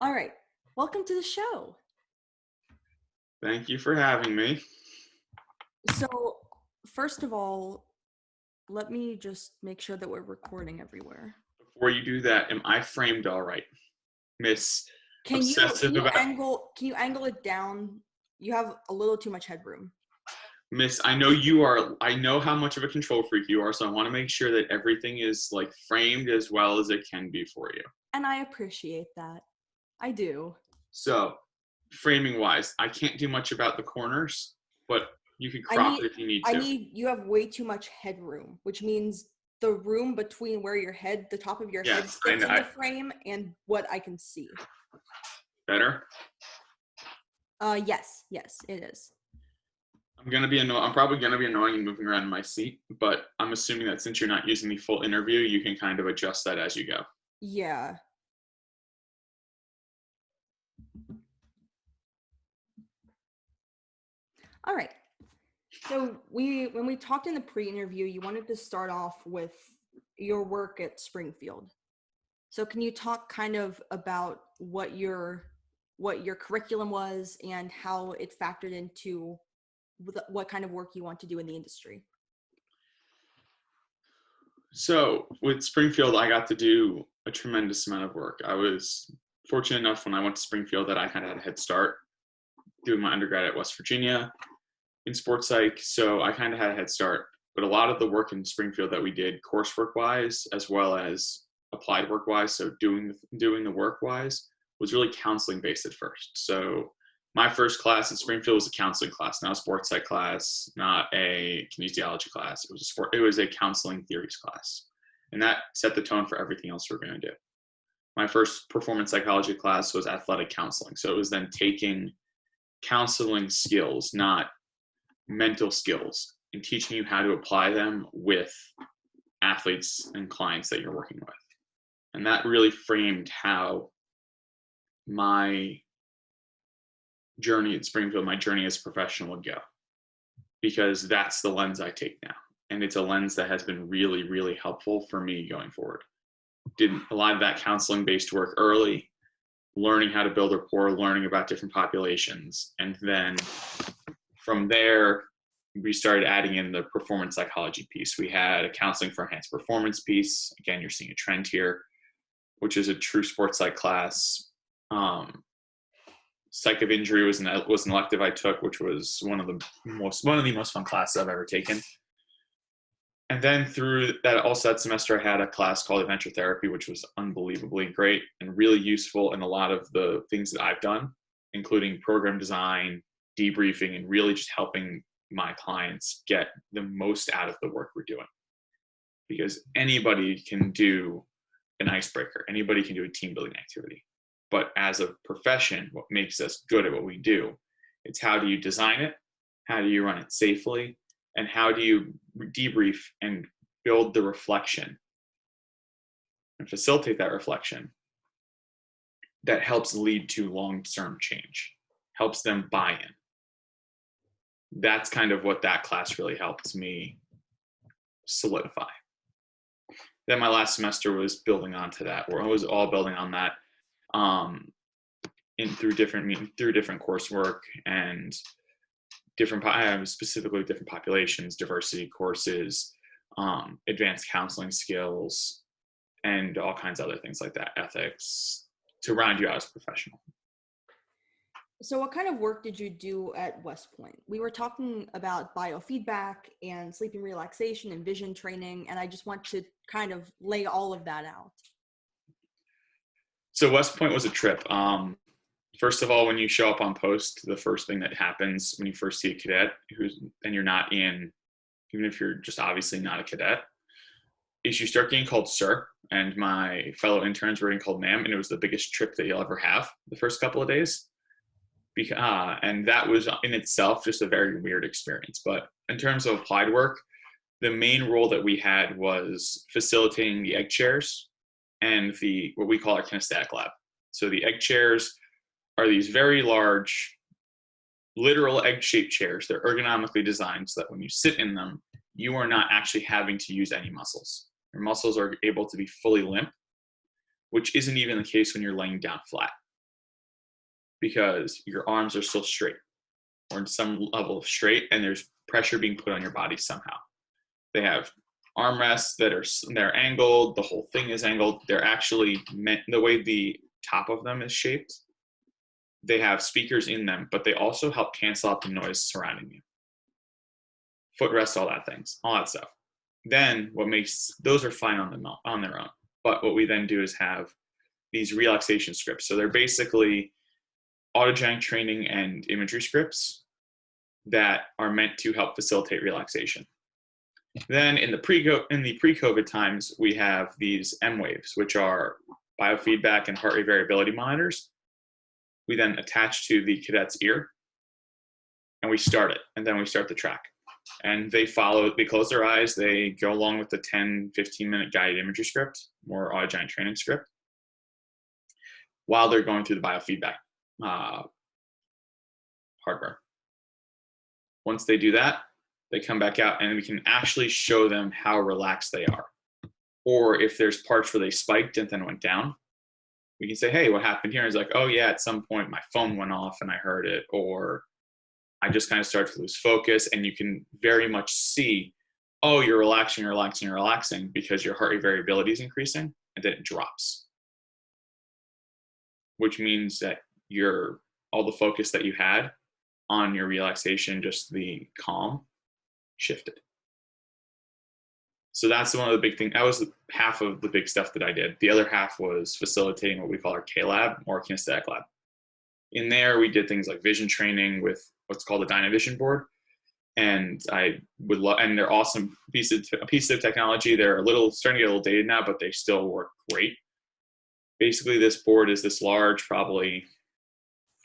All right. Welcome to the show. Thank you for having me. So, first of all, let me just make sure that we're recording everywhere. Before you do that, am I framed all right? Miss Can you can Obsessive you about angle can you angle it down? You have a little too much headroom. Miss, I know you are, I know how much of a control freak you are, so I want to make sure that everything is like framed as well as it can be for you. And I appreciate that. I do. So, framing wise, I can't do much about the corners, but you can I crop need it if you need I to. need you have way too much headroom, which means the room between where the top of your head Yes, I sits know. in the frame and what I can see. Better. Yes, it is. I'm probably gonna be annoying and moving around in my seat, but I'm assuming that since you're not using the full interview, you can kind of adjust that as you go. Yeah. All right. So when we talked in the pre-interview, you wanted to start off with your work at Springfield. So can you talk kind of about what your curriculum was and how it factored into what kind of work you want to do in the industry? So with Springfield, I got to do a tremendous amount of work. I was fortunate enough when I went to Springfield that I kind of had a head start doing my undergrad at West Virginia in sports psych. So I kind of had a head start. But a lot of the work in Springfield that we did coursework wise, as well as applied work wise, so doing the work wise, was really counseling based at first. So my first class at Springfield was a counseling class, not a sports psych class, not a kinesiology class. It was a counseling theories class. And that set the tone for everything else we're going to do. My first performance psychology class was athletic counseling. So it was then taking counseling skills, not mental skills, and teaching you how to apply them with athletes and clients that you're working with. And that really framed how my journey at Springfield, my journey as a professional would go, because that's the lens I take now. And it's a lens that has been really, really helpful for me going forward. Did a lot of that counseling based work early, learning how to build rapport, learning about different populations. And then from there, we started adding in the performance psychology piece. We had a counseling for enhanced performance piece. Again, you're seeing a trend here, which is a true sports psych class. Psych of injury was an elective I took, which was one of the most fun classes I've ever taken. And then through that that semester, I had a class called adventure therapy, which was unbelievably great and really useful in a lot of the things that I've done, including program design, debriefing, and really just helping my clients get the most out of the work we're doing. Because anybody can do an icebreaker, anybody can do a team building activity. But as a profession, what makes us good at what we do, it's how do you design it, how do you run it safely, and how do you debrief and build the reflection and facilitate that reflection that helps lead to long-term change, helps them buy in. That's kind of what that class really helped me solidify. Then my last semester was building onto that, where I was all building on that through different coursework and specifically different populations, diversity courses, advanced counseling skills, and all kinds of other things like that, ethics, to round you out as a professional. So what kind of work did you do at West Point? We were talking about biofeedback and sleep and relaxation and vision training, and I just want to kind of lay all of that out. So West Point was a trip. First of all, when you show up on post, the first thing that happens when you first see a cadet and you're not in, even if you're just obviously not a cadet, is you start getting called sir, and my fellow interns were getting called ma'am, and it was the biggest trip that you'll ever have the first couple of days. And that was in itself just a very weird experience. But in terms of applied work, the main role that we had was facilitating the egg chairs and what we call our kinesthetic lab. So the egg chairs are these very large, literal egg-shaped chairs. They're ergonomically designed so that when you sit in them, you are not actually having to use any muscles. Your muscles are able to be fully limp, which isn't even the case when you're laying down flat. because your arms are still straight or in some level of straight, and there's pressure being put on your body somehow. They have armrests they're angled. The whole thing is angled. They're actually meant the way the top of them is shaped. They have speakers in them, but they also help cancel out the noise surrounding you. Footrests, all that stuff. Then what makes those are fine on their own. But what we then do is have these relaxation scripts. So they're basically autogenic training and imagery scripts that are meant to help facilitate relaxation. Then in the pre-COVID times, we have these M waves, which are biofeedback and heart rate variability monitors. We then attach to the cadet's ear, and we start it, and then we start the track. And they close their eyes, they go along with the 10, 15-minute guided imagery script, more autogenic training script, while they're going through the biofeedback hardware. Once they do that, they come back out, and we can actually show them how relaxed they are. Or if there's parts where they spiked and then went down, we can say, hey, what happened here? And it's like, oh yeah, at some point my phone went off and I heard it, or I just kind of started to lose focus. And you can very much see, oh, you're relaxing because your heart rate variability is increasing, and then it drops. Which means that all the focus that you had on your relaxation, just the calm, shifted. So that's one of the big things. That was half of the big stuff that I did. The other half was facilitating what we call our K-Lab, or kinesthetic lab. In there, we did things like vision training with what's called a Dynavision board. And and they're awesome pieces of technology. They're starting to get a little dated now, but they still work great. Basically, this board is this large, probably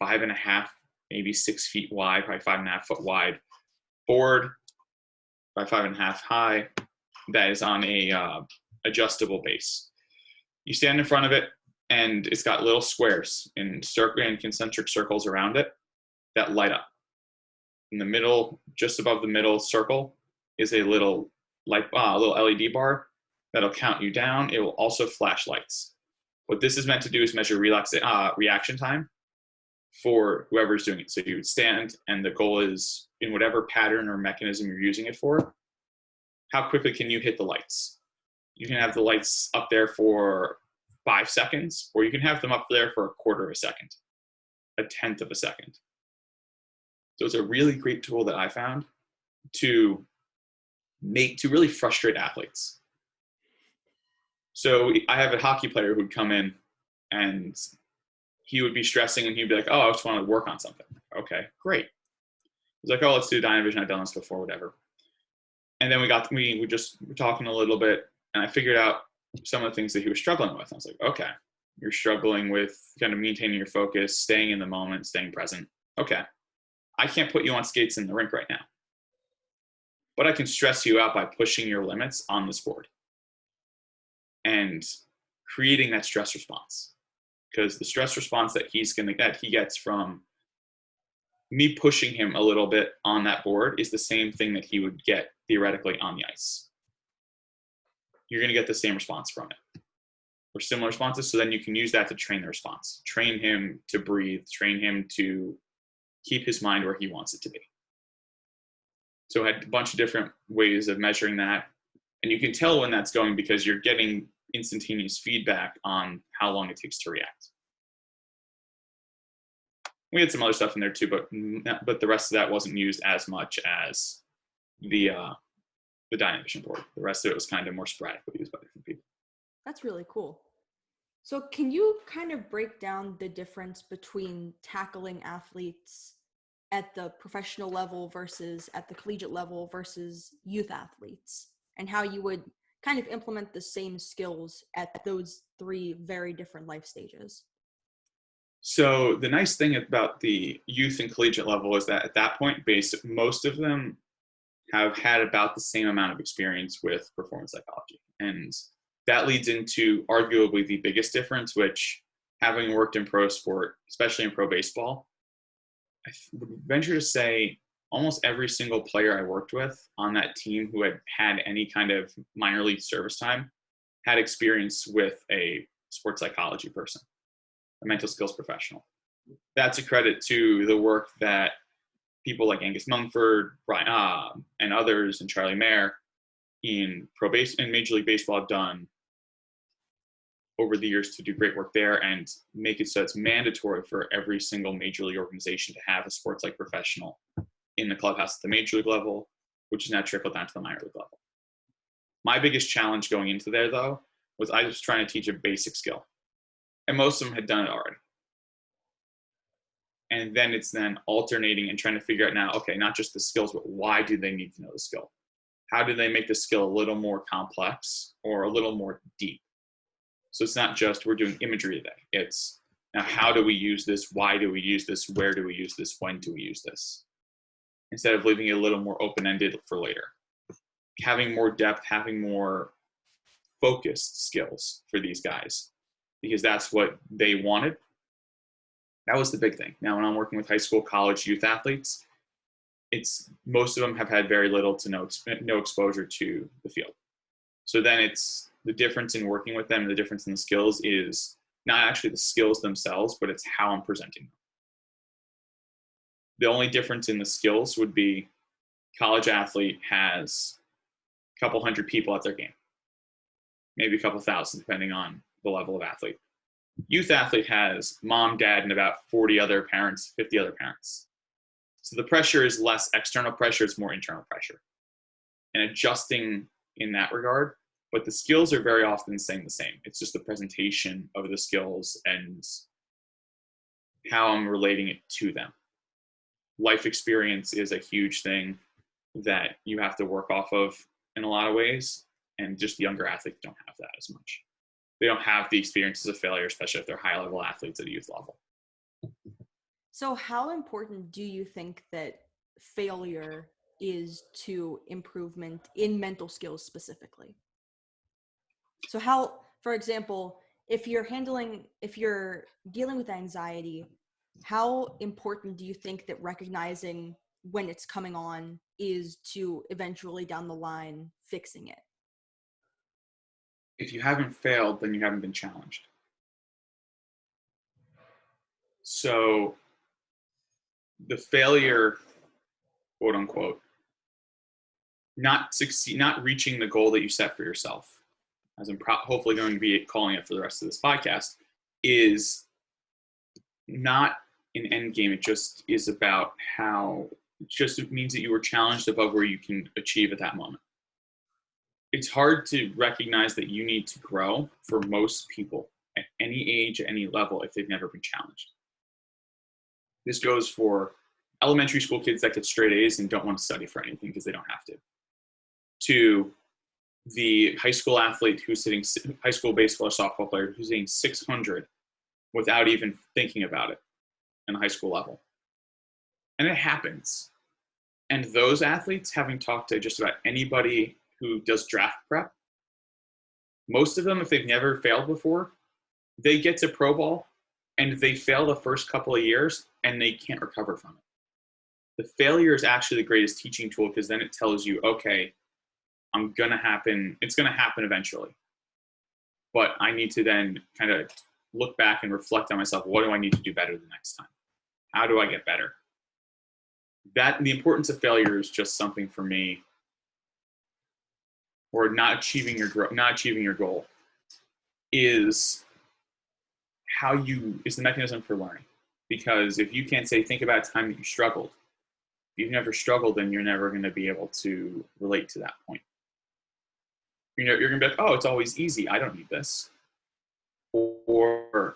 5.5, maybe 6 feet wide, probably 5.5 foot wide board, by 5.5 high, that is on a adjustable base. You stand in front of it, and it's got little squares and concentric circles around it that light up. In the middle, just above the middle circle, is a little LED bar that'll count you down. It will also flash lights. What this is meant to do is measure reaction time for whoever's doing it. So you would stand, and the goal is, in whatever pattern or mechanism you're using it for, how quickly can you hit the lights? You can have the lights up there for 5 seconds, or you can have them up there for 1/4 of a second, 1/10 of a second. So it's a really great tool that I found to really frustrate athletes. So I have a hockey player who'd come in, and he would be stressing, and he'd be like, oh, I just want to work on something. Okay, great. He's like, oh, let's do Dynavision. I've done this before, whatever. And then we were talking a little bit, and I figured out some of the things that he was struggling with. I was like, okay, you're struggling with kind of maintaining your focus, staying in the moment, staying present. Okay, I can't put you on skates in the rink right now, but I can stress you out by pushing your limits on this board and creating that stress response. Because the stress response that he gets from me pushing him a little bit on that board is the same thing that he would get theoretically on the ice. You're going to get the same response from it, or similar responses. So then you can use that to train the response, train him to breathe, train him to keep his mind where he wants it to be. So I had a bunch of different ways of measuring that. And you can tell when that's going because you're getting instantaneous feedback on how long it takes to react. We had some other stuff in there too, but the rest of that wasn't used as much as the Dynavision board. The rest of it was kind of more sporadically used by different people. That's really cool. So can you kind of break down the difference between tackling athletes at the professional level versus at the collegiate level versus youth athletes, and how you would kind of implement the same skills at those 3 very different life stages? So the nice thing about the youth and collegiate level is that at that point, most of them have had about the same amount of experience with performance psychology. And that leads into arguably the biggest difference, which, having worked in pro sport, especially in pro baseball, I would venture to say almost every single player I worked with on that team who had any kind of minor league service time had experience with a sports psychology person, a mental skills professional. that's a credit to the work that people like Angus Mumford, Brian, and others, and Charlie Mayer in Major League Baseball have done over the years to do great work there and make it so it's mandatory for every single major league organization to have a sports psych professional in the clubhouse at the major league level, which is now trickled down to the minor league level. My biggest challenge going into there, though, was I was trying to teach a basic skill, and most of them had done it already. And then it's then alternating and trying to figure out now, okay, not just the skills, but why do they need to know the skill? How do they make the skill a little more complex or a little more deep? So it's not just we're doing imagery today. It's now how do we use this? Why do we use this? Where do we use this? When do we use this? Instead of leaving it a little more open-ended for later. Having more depth, having more focused skills for these guys, because that's what they wanted. That was the big thing. Now, when I'm working with high school, college, youth athletes, it's most of them have had very little to no exposure to the field. So then it's the difference in working with them, the difference in the skills is not actually the skills themselves, but it's how I'm presenting them. The only difference in the skills would be college athlete has a couple hundred people at their game, maybe a couple thousand, depending on the level of athlete. Youth athlete has mom, dad, and about 40 other parents, 50 other parents. So the pressure is less external pressure, it's more internal pressure. And adjusting in that regard, but the skills are very often staying the same. It's just the presentation of the skills and how I'm relating it to them. Life experience is a huge thing that you have to work off of in a lot of ways, and just younger athletes don't have that as much. They don't have the experiences of failure, especially if they're high-level athletes at a youth level. So how important do you think that failure is to improvement in mental skills specifically? So how, for example, if you're dealing with anxiety, how important do you think that recognizing when it's coming on is to eventually down the line fixing it? If you haven't failed, then you haven't been challenged. So the failure, quote unquote, not reaching the goal that you set for yourself, as I'm hopefully going to be calling it for the rest of this podcast, is not an end game. It just is about it means that you were challenged above where you can achieve at that moment. It's hard to recognize that you need to grow for most people at any age, at any level, if they've never been challenged. This goes for elementary school kids that get straight A's and don't want to study for anything because they don't have to the high school athlete who's hitting high school baseball or softball player who's hitting 600 without even thinking about it in the high school level. And it happens. And those athletes, having talked to just about anybody who does draft prep, most of them, if they've never failed before, they get to pro ball and they fail the first couple of years and they can't recover from it. The failure is actually the greatest teaching tool because then it tells you, okay, it's going to happen eventually. But I need to then kind of look back and reflect on myself. What do I need to do better the next time? How do I get better? The importance of failure is just something for me, or not achieving your goal is the mechanism for learning. Because if you can't think about a time that you struggled, if you've never struggled, then you're never going to be able to relate to that point. You're going to be like, oh, it's always easy. I don't need this. Or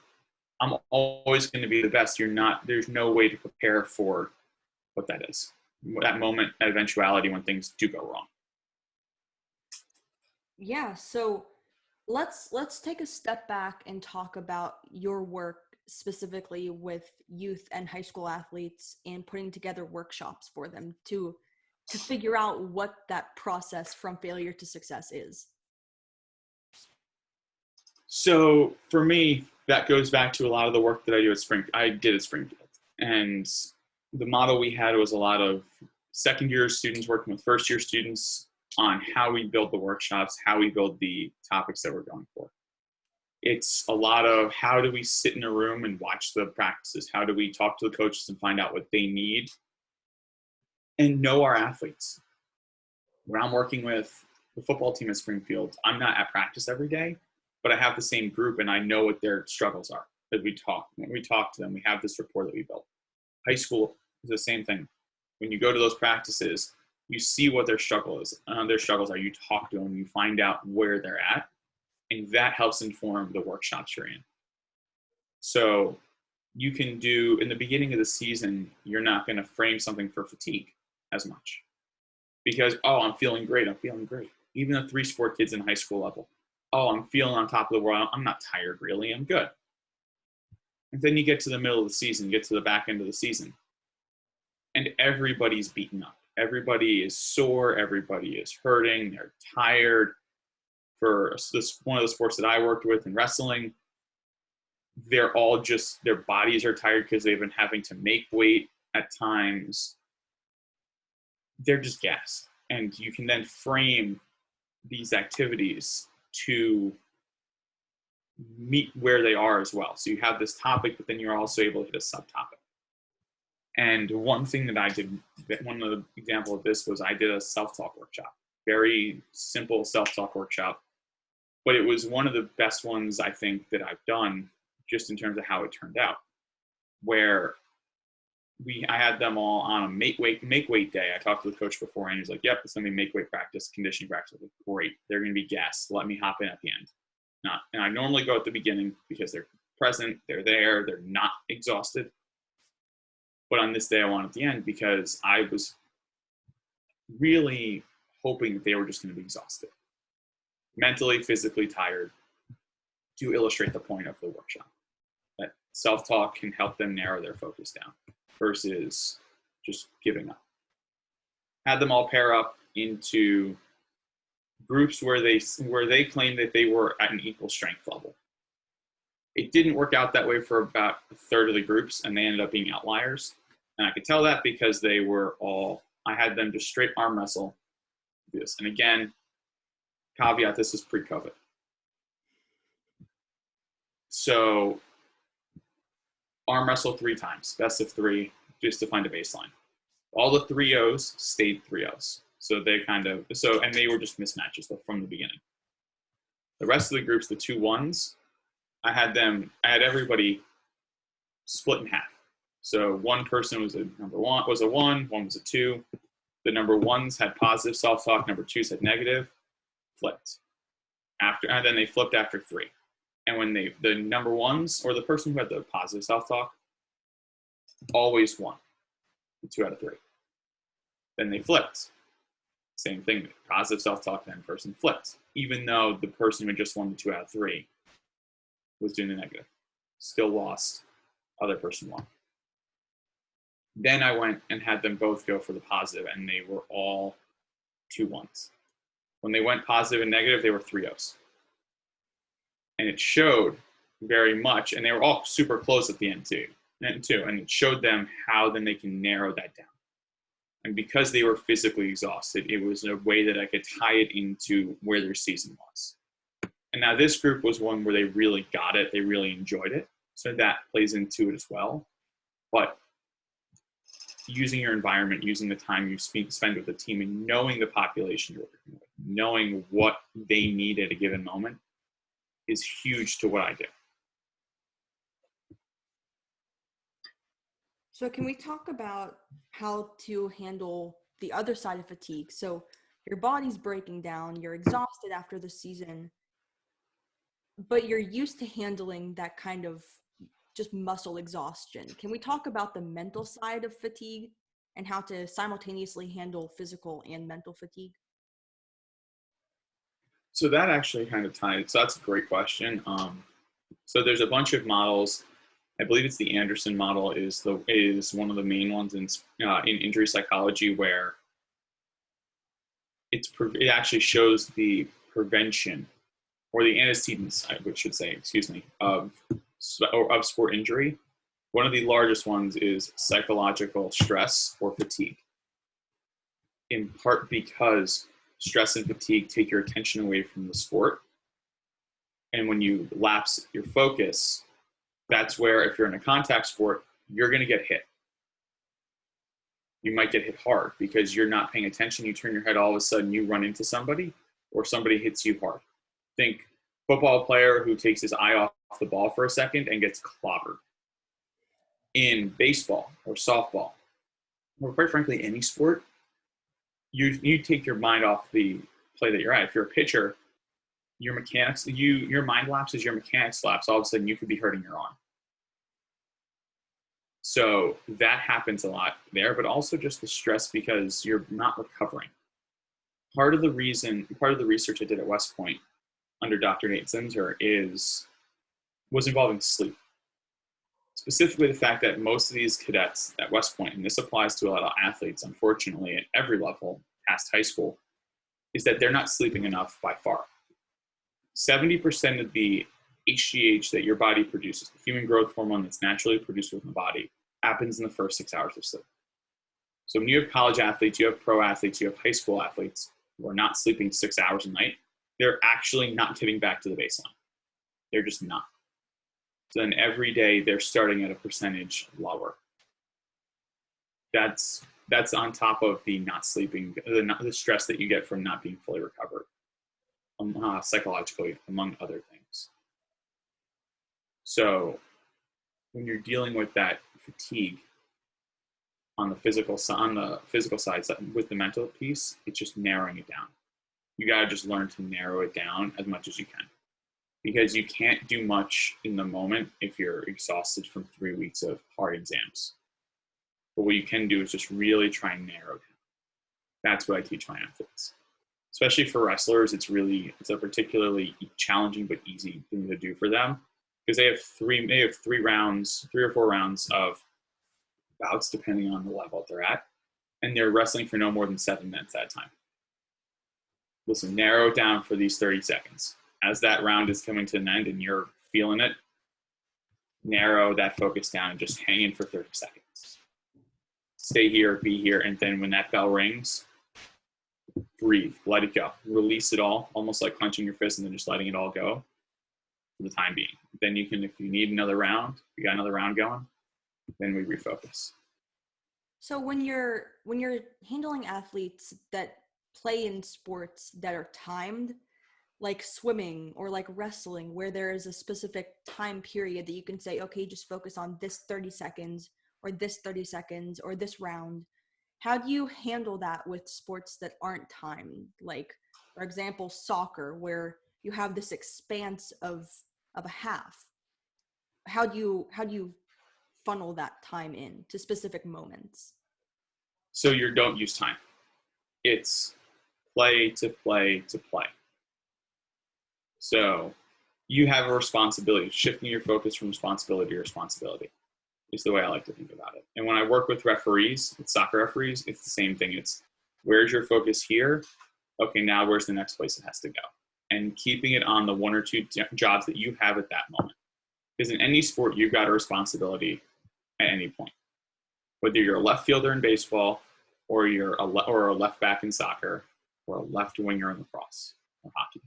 I'm always going to be the best. There's no way to prepare for what that is. That moment, that eventuality when things do go wrong. Yeah, so let's take a step back and talk about your work specifically with youth and high school athletes and putting together workshops for them to figure out what that process from failure to success is. So for me, that goes back to a lot of the work that I did at Springfield. And the model we had was a lot of second-year students working with first-year students on how we build the workshops, how we build the topics that we're going for. It's a lot of how do we sit in a room and watch the practices? How do we talk to the coaches and find out what they need and know our athletes? When I'm working with the football team at Springfield, I'm not at practice every day, but I have the same group and I know what their struggles are as we talk. When we talk to them, we have this rapport that we built. High school is the same thing. When you go to those practices, you see what their struggles are. You talk to them, you find out where they're at, and that helps inform the workshops you're in. So you can do, in the beginning of the season, you're not going to frame something for fatigue as much because, oh, I'm feeling great. Even the 3-sport kids in high school level, oh, I'm feeling on top of the world. I'm not tired really. I'm good. And then you get to the middle of the season, get to the back end of the season, and everybody's beaten up. Everybody is sore. Everybody is hurting. They're tired. For this, one of the sports that I worked with in wrestling, they're all just, their bodies are tired because they've been having to make weight at times. They're just gassed. And you can then frame these activities to meet where they are as well. So you have this topic, but then you're also able to hit a subtopic. And one thing that I did, one of the example of this was I did a self-talk workshop, very simple self-talk workshop, but it was one of the best ones I think that I've done just in terms of how it turned out, where I had them all on a make weight day. I talked to the coach before and he was like, yep, it's going to be make weight practice, conditioning practice. I was like, great. They're going to be gassed. Let me hop in at the end. And I normally go at the beginning because they're present, they're there, they're not exhausted. But on this day, I went at the end because I was really hoping that they were just going to be exhausted, mentally, physically tired, to illustrate the point of the workshop. That self-talk can help them narrow their focus down versus just giving up. Had them all pair up into groups where they claimed that they were at an equal strength level. It didn't work out that way for about a third of the groups, and they ended up being outliers. And I could tell that because I had them just straight arm wrestle this. And again, caveat, this is pre-COVID. So arm wrestle 3 times, best of 3, just to find a baseline. All the 3-0s stayed 3-0s. So and they were just mismatches from the beginning. The rest of the groups, the 2-1s, I had everybody split in half. So one person was a one was a 1 was a 2. The number 1s had positive self-talk, number 2s had negative, flipped. And then they flipped after 3. And when the number 1s, or the person who had the positive self-talk, always won, 2 out of 3. Then they flipped. Same thing, positive self-talk, then person flipped. Even though the person who just won the 2 out of 3 was doing the negative. Still lost, other person won. Then I went and had them both go for the positive, and they were all 2-1s. When they went positive and negative, they were 3-0s. And it showed very much, and they were all super close at the end too. And it showed them how then they can narrow that down. And because they were physically exhausted, it was a way that I could tie it into where their season was. And now this group was one where they really got it. They really enjoyed it. So that plays into it as well. But using your environment, using the time you spend with the team, and knowing the population you're working with, knowing what they need at a given moment is huge to what I do. So can we talk about how to handle the other side of fatigue? So your body's breaking down, you're exhausted after the season, but you're used to handling that kind of just muscle exhaustion. Can we talk about the mental side of fatigue and how to simultaneously handle physical and mental fatigue? So that actually kind of ties. So that's a great question. So there's a bunch of models. I believe it's the Anderson model is one of the main ones in injury psychology, where it actually shows the prevention, or the antecedents, I should say, of sport injury. One of the largest ones is psychological stress or fatigue, in part because stress and fatigue take your attention away from the sport And when you lapse your focus, that's where, if you're in a contact sport, you're going to get hit. You might get hit hard because you're not paying attention. You turn your head, all of a sudden you run into somebody, or somebody hits you hard. Think football player who takes his eye off the ball for a second and gets clobbered. In baseball or softball, or quite frankly, any sport, you take your mind off the play that you're at. If you're a pitcher, your mind lapses, your mechanics lapse. All of a sudden, you could be hurting your arm. So that happens a lot there, but also just the stress because you're not recovering. Part of the research I did at West Point under Dr. Nate Zinsser was involving sleep. Specifically, the fact that most of these cadets at West Point, and this applies to a lot of athletes, unfortunately, at every level past high school, is that they're not sleeping enough by far. 70% of the HGH that your body produces, the human growth hormone that's naturally produced within the body, happens in the first 6 hours of sleep. So when you have college athletes, you have pro athletes, you have high school athletes who are not sleeping 6 hours a night, they're actually not getting back to the baseline. They're just not. So then every day they're starting at a percentage lower. That's on top of the not sleeping, the stress that you get from not being fully recovered, psychologically, among other things. So when you're dealing with that fatigue on the physical side with the mental piece, it's just narrowing it down. You got to just learn to narrow it down as much as you can, because you can't do much in the moment if you're exhausted from 3 weeks of hard exams. But what you can do is just really try and narrow down. That's what I teach my athletes. Especially for wrestlers, it's a particularly challenging but easy thing to do for them, because they have three or four rounds of bouts, depending on the level they're at, and they're wrestling for no more than 7 minutes at a time. Listen, narrow it down for these 30 seconds. As that round is coming to an end and you're feeling it, narrow that focus down and just hang in for 30 seconds. Stay here, be here, and then when that bell rings, breathe, let it go. Release it all, almost like clenching your fist and then just letting it all go for the time being. Then you can, if you need another round, you got another round going, then we refocus. So when you're handling athletes that play in sports that are timed, like swimming or like wrestling, where there is a specific time period that you can say, okay, just focus on this 30 seconds or this 30 seconds or this round. How do you handle that with sports that aren't timed? Like, for example, soccer, where you have this expanse of a half. How do you funnel that time in to specific moments? So you don't use time. It's play to play to play. So you have a responsibility. Shifting your focus from responsibility to responsibility is the way I like to think about it. And when I work with referees, with soccer referees, it's the same thing. It's, where's your focus here? Okay, now where's the next place it has to go? And keeping it on the 1 or 2 jobs that you have at that moment. Because in any sport, you've got a responsibility at any point. Whether you're a left fielder in baseball, or you're a left back in soccer, or a left winger in lacrosse or hockey.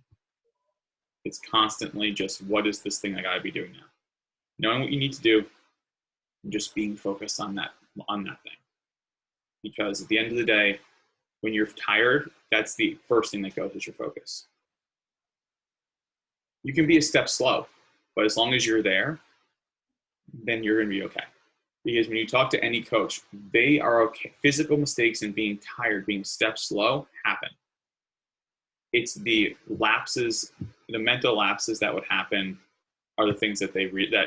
It's constantly just, what is this thing I got to be doing now? Knowing what you need to do, and just being focused on that thing. Because at the end of the day, when you're tired, that's the first thing that goes, is your focus. You can be a step slow, but as long as you're there, then you're going to be okay. Because when you talk to any coach, they are okay. Physical mistakes and being tired, being a step slow happen. It's the lapses, the mental lapses that would happen are the things that that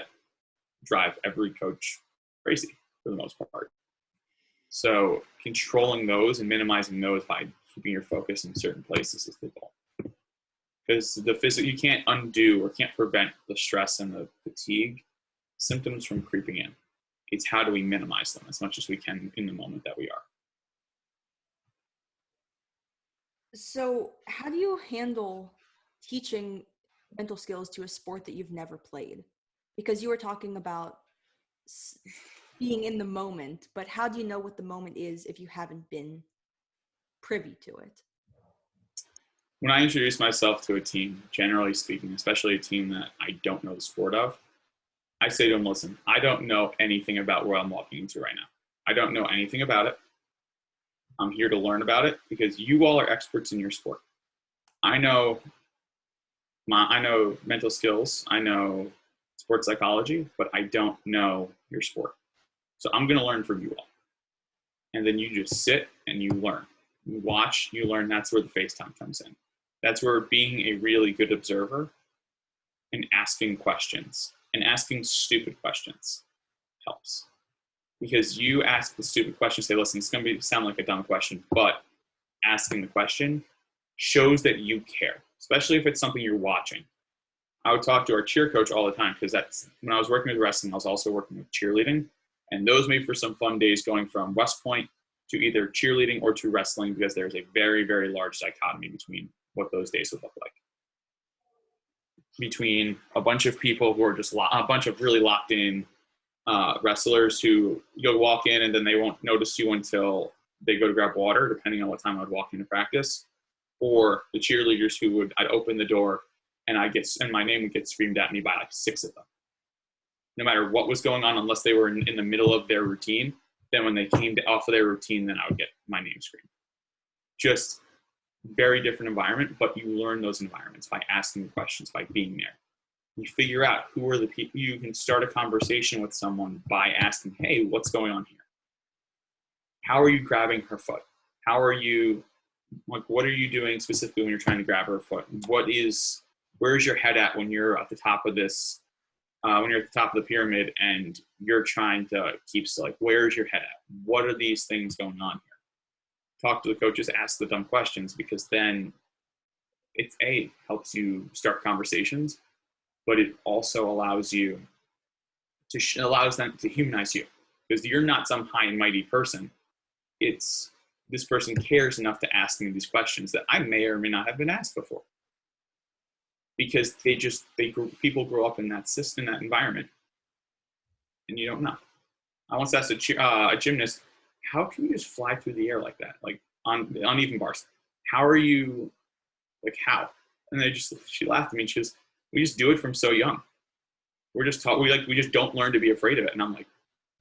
drive every coach crazy for the most part. So controlling those and minimizing those by keeping your focus in certain places is the goal. Because you can't undo or can't prevent the stress and the fatigue symptoms from creeping in. It's how do we minimize them as much as we can in the moment that we are. So how do you handle teaching mental skills to a sport that you've never played? Because you were talking about being in the moment, but how do you know what the moment is if you haven't been privy to it? when I introduce myself to a team, generally speaking, especially a team that I don't know the sport of, I say to them, listen, I don't know anything about what I'm walking into right now. I don't know anything about it. I'm here to learn about it because you all are experts in your sport. I know I know mental skills, I know sports psychology, but I don't know your sport. So I'm going to learn from you all. And then you just sit and you learn. You watch, you learn. That's where the FaceTime comes in. That's where being a really good observer and asking questions and asking stupid questions helps. Because you ask the stupid question, say, listen, it's going to sound like a dumb question, but asking the question shows that you care, especially if it's something you're watching. I would talk to our cheer coach all the time because that's when I was working with wrestling, I was also working with cheerleading. And those made for some fun days going from West Point to either cheerleading or to wrestling because there's a very, very large dichotomy between what those days would look like. Between a bunch of people who are just a bunch of really locked in wrestlers who you'll walk in and then they won't notice you until they go to grab water, depending on what time I'd walk into practice, or the cheerleaders who I'd open the door and my name would get screamed at me by like 6 of them. No matter what was going on, unless they were in the middle of their routine, then when they came off of their routine, then I would get my name screamed. Just very different environment, but you learn those environments by asking questions, by being there. You figure out who are the people. You can start a conversation with someone by asking, hey, what's going on here? How are you grabbing her foot? What are you doing specifically when you're trying to grab her foot? Where's your head at when you're at the top of this, when you're at the top of the pyramid and you're trying to keep still? Like, where's your head at? What are these things going on here? Talk to the coaches, ask the dumb questions, because then it helps you start conversations, but it also allows them to humanize you, because you're not some high and mighty person. It's this person cares enough to ask me these questions that I may or may not have been asked before, because people grow up in that system, that environment, and you don't know. I once asked a gymnast, how can you just fly through the air like that, like on uneven bars? How are you, like, how? And she laughed at me and she goes, we just do it from so young. We're just taught, we just don't learn to be afraid of it. And I'm like,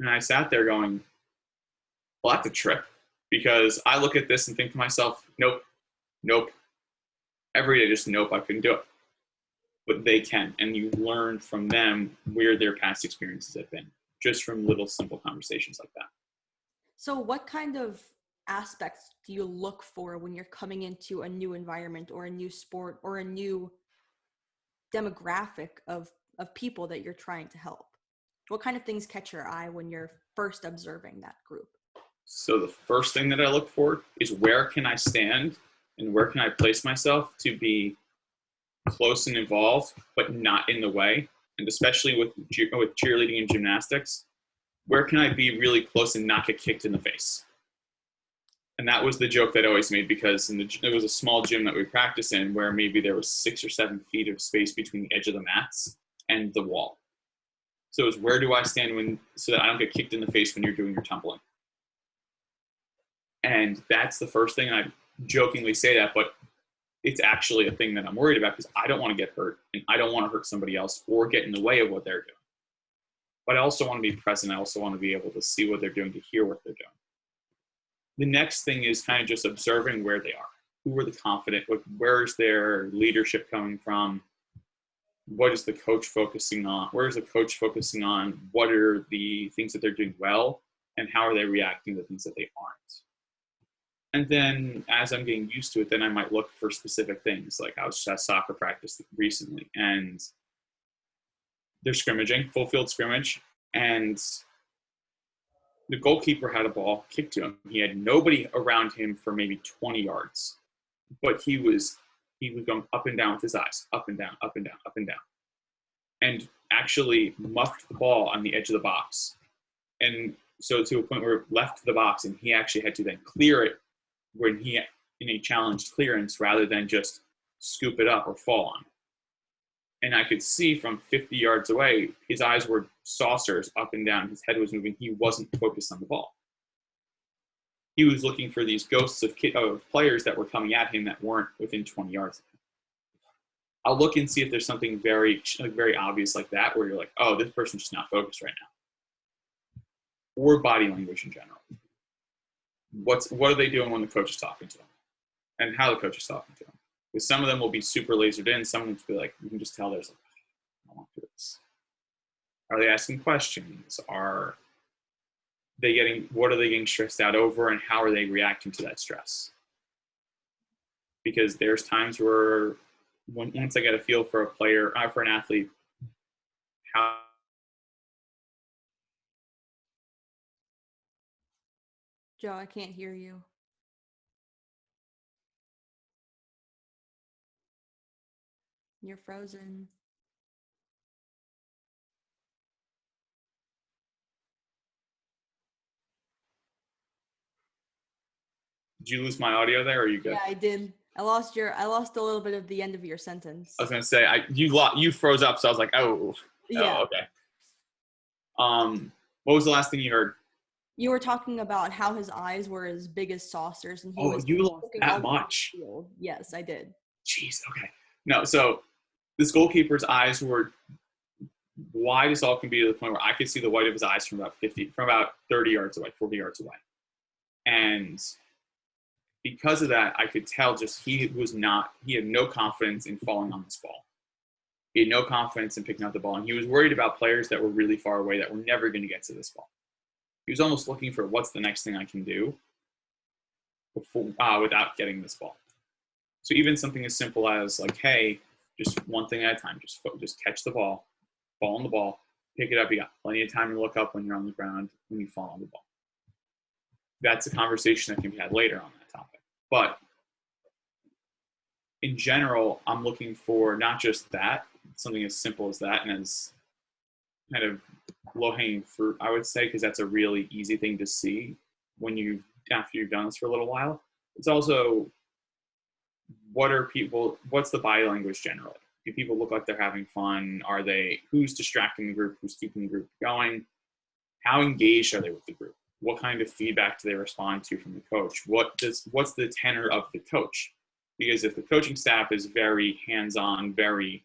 and I sat there going, well, that's a trip, because I look at this and think to myself, nope. Every day, just nope, I couldn't do it. But they can, and you learn from them where their past experiences have been, just from little simple conversations like that. So what kind of aspects do you look for when you're coming into a new environment or a new sport or a new demographic of people that you're trying to help? What kind of things catch your eye when you're first observing that group? So the first thing that I look for is, where can I stand and where can I place myself to be close and involved, but not in the way. And especially with cheerleading and gymnastics, where can I be really close and not get kicked in the face? And that was the joke that I always made, because it was a small gym that we practice in where maybe there was 6 or 7 feet of space between the edge of the mats and the wall. So it was, where do I stand so that I don't get kicked in the face when you're doing your tumbling? And that's the first thing. I jokingly say that, but it's actually a thing that I'm worried about, because I don't want to get hurt and I don't want to hurt somebody else or get in the way of what they're doing. But I also want to be present. I also want to be able to see what they're doing, to hear what they're doing. The next thing is kind of just observing where they are. Who are the confident? Where's their leadership coming from? What is the coach focusing on? Where is the coach focusing on? What are the things that they're doing well? And how are they reacting to the things that they aren't? And then as I'm getting used to it, then I might look for specific things. Like, I was just at soccer practice recently, and they're scrimmaging, full field scrimmage, and the goalkeeper had a ball kicked to him. He had nobody around him for maybe 20 yards, but he was going up and down with his eyes, up and down, up and down, up and down, and actually muffed the ball on the edge of the box. And so to a point where it left the box, and he actually had to then clear it when he in a challenged clearance, rather than just scoop it up or fall on it. And I could see from 50 yards away, his eyes were saucers up and down. His head was moving. He wasn't focused on the ball. he was looking for these ghosts of players that were coming at him that weren't within 20 yards of him. I'll look and see if there's something very obvious like that, where you're like, oh, this person's just not focused right now. Or body language in general. What are they doing when the coach is talking to them, and how the coach is talking to them? Because some of them will be super lasered in. Some of them will be like, you can just tell there's like, I don't want to do this. Are they asking questions? Are they getting stressed out over, and how are they reacting to that stress? Because there's times where once I get a feel for a player, for an athlete, how Joe, I can't hear you. You're frozen. did you lose my audio there, or are you good? Yeah, I did. I lost a little bit of the end of your sentence. I was gonna say you froze up, so I was like, Yeah. Okay. What was the last thing you heard? You were talking about how his eyes were as big as saucers, and he was You lost looking that all over much? the field. Yes, I did. Jeez. Okay. No. So this goalkeeper's eyes were wide as all can be, to the point where I could see the white of his eyes from about 30 yards away, 40 yards away, and because of that, I could tell he had no confidence in falling on this ball. He had no confidence in picking up the ball, and he was worried about players that were really far away that were never going to get to this ball. He was almost looking for what's the next thing I can do without getting this ball. So even something as simple as like, hey, just one thing at a time, just catch the ball on the ball, pick it up. You got plenty of time to look up when you're on the ground when you fall on the ball. That's a conversation that can be had later on that topic. But in general, I'm looking for not just that, something as simple as that, and as kind of low-hanging fruit, I would say, because that's a really easy thing to see after you've done this for a little while. It's also, what's the body language generally? Do people look like they're having fun? Who's distracting the group? Who's keeping the group going? How engaged are they with the group? What kind of feedback do they respond to from the coach? What's the tenor of the coach? Because if the coaching staff is very hands-on, if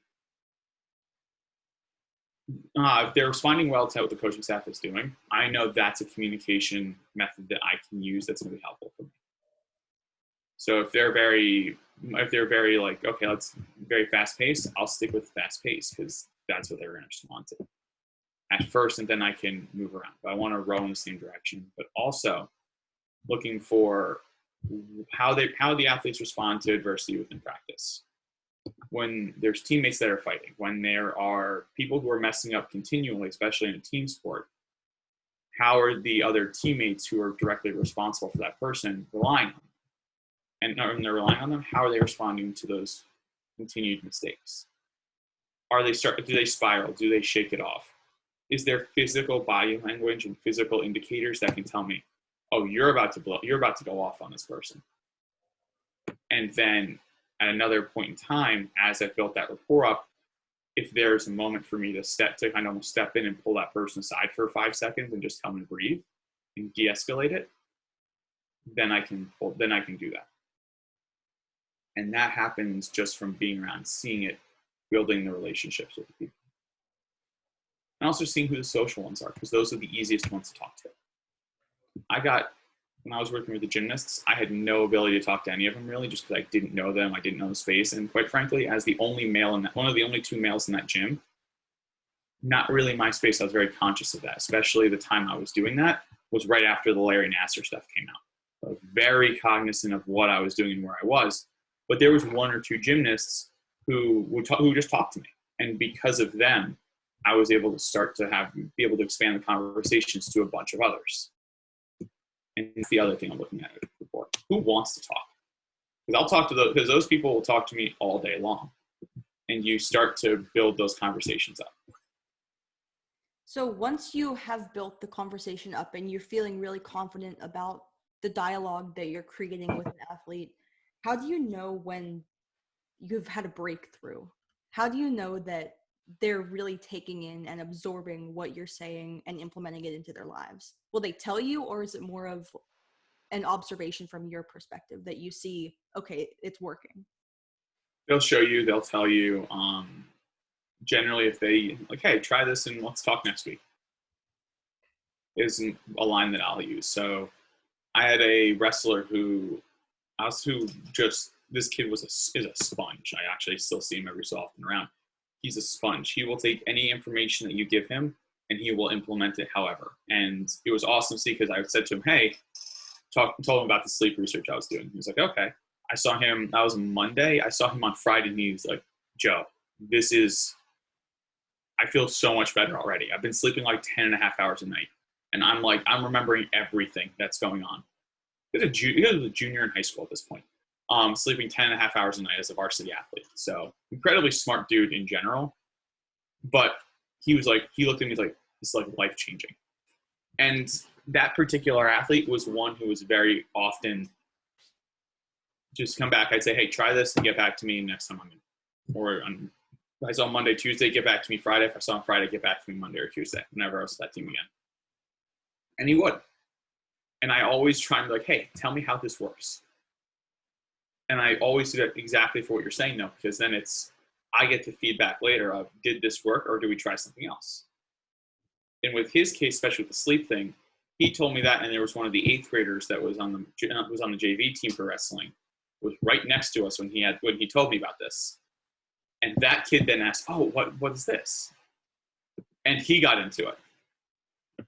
they're responding well to what the coaching staff is doing, I know that's a communication method that I can use that's going to be helpful for me. So if they're very like, okay, let's very fast paced, I'll stick with fast paced because that's what they're going to respond to at first, and then I can move around. But I want to row in the same direction, but also looking for how the athletes respond to adversity within practice. When there's teammates that are fighting, when there are people who are messing up continually, especially in a team sport, how are the other teammates who are directly responsible for that person relying on them? And when they're relying on them, how are they responding to those continued mistakes? Do they spiral? Do they shake it off? Is there physical body language and physical indicators that can tell me, oh, you're about to go off on this person? And then at another point in time, as I've built that rapport up, if there's a moment for me to kind of almost step in and pull that person aside for 5 seconds and just tell them to breathe and de-escalate it, then I can do that. And that happens just from being around, seeing it, building the relationships with the people. And also seeing who the social ones are, because those are the easiest ones to talk to. When I was working with the gymnasts, I had no ability to talk to any of them really, just because I didn't know them, I didn't know the space. And quite frankly, as the only male one of the only 2 males in that gym, not really my space. I was very conscious of that, especially the time I was doing that was right after the Larry Nassar stuff came out. I was very cognizant of what I was doing and where I was. But there was 1 or 2 gymnasts who just talked to me. And because of them, I was able to be able to expand the conversations to a bunch of others. And that's the other thing I'm looking at it for. Who wants to talk? Because those people will talk to me all day long. And you start to build those conversations up. So once you have built the conversation up and you're feeling really confident about the dialogue that you're creating with an athlete, how do you know when you've had a breakthrough? How do you know that they're really taking in and absorbing what you're saying and implementing it into their lives? Will they tell you, or is it more of an observation from your perspective that you see, okay, it's working? They'll show you, they'll tell you, generally if they like, hey, try this and let's talk next week, isn't a line that I'll use. So I had a wrestler who just, this kid is a sponge. I actually still see him every so often around. He's a sponge. He will take any information that you give him and he will implement it however. And it was awesome to see, because I said to him, hey, told him about the sleep research I was doing. He was like, okay. I saw him, that was Monday. I saw him on Friday and he was like, Joe, I feel so much better already. I've been sleeping like 10 and a half hours a night. And I'm remembering everything that's going on. He was a junior in high school at this point. Sleeping 10 and a half hours a night as a varsity athlete. So incredibly smart dude in general. But he looked at me like, it's like life changing. And that particular athlete was one who was very often just come back. I'd say, hey, try this and get back to me next time I'm in. Or if I saw Monday, Tuesday, get back to me Friday. If I saw him Friday, get back to me Monday or Tuesday, whenever I was with that team again. And he would. And I always try and be like, hey, tell me how this works. And I always do that exactly for what you're saying, though, because then I get the feedback later of, did this work or do we try something else? And with his case, especially with the sleep thing, he told me that, and there was one of the 8th graders that was on the JV team for wrestling, was right next to us when he told me about this. And that kid then asked, oh, what is this? And he got into it.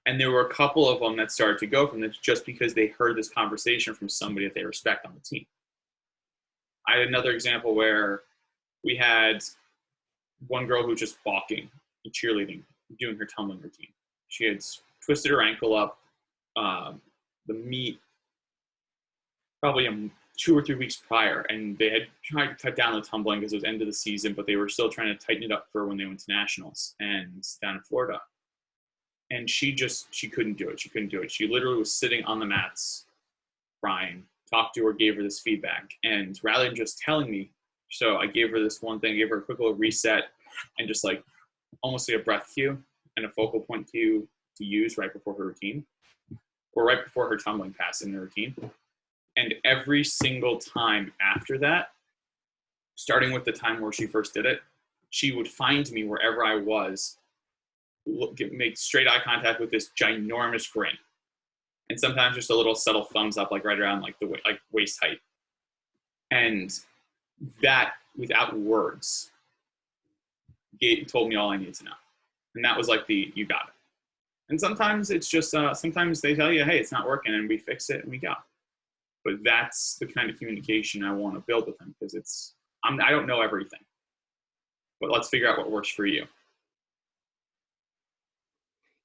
And there were a couple of them that started to go from this just because they heard this conversation from somebody that they respect on the team. I had another example where we had one girl who was just balking, cheerleading, doing her tumbling routine. She had twisted her ankle up, the meet, probably 2 or 3 weeks prior, and they had tried to cut down the tumbling because it was end of the season, but they were still trying to tighten it up for when they went to nationals and down in Florida. And she couldn't do it. She couldn't do it. She literally was sitting on the mats crying. Talked to her, gave her this feedback. And rather than just telling me, so I gave her this one thing, gave her a quick little reset and just like almost like a breath cue and a focal point cue to use right before her routine or right before her tumbling pass in the routine. And every single time after that, starting with the time where she first did it, she would find me wherever I was, make straight eye contact with this ginormous grin. And sometimes just a little subtle thumbs up, like right around like waist height. And that, without words, told me all I needed to know. And that was like you got it. And sometimes it's just, sometimes they tell you, hey, it's not working, and we fix it and we go. But that's the kind of communication I want to build with them, because I don't know everything. But let's figure out what works for you.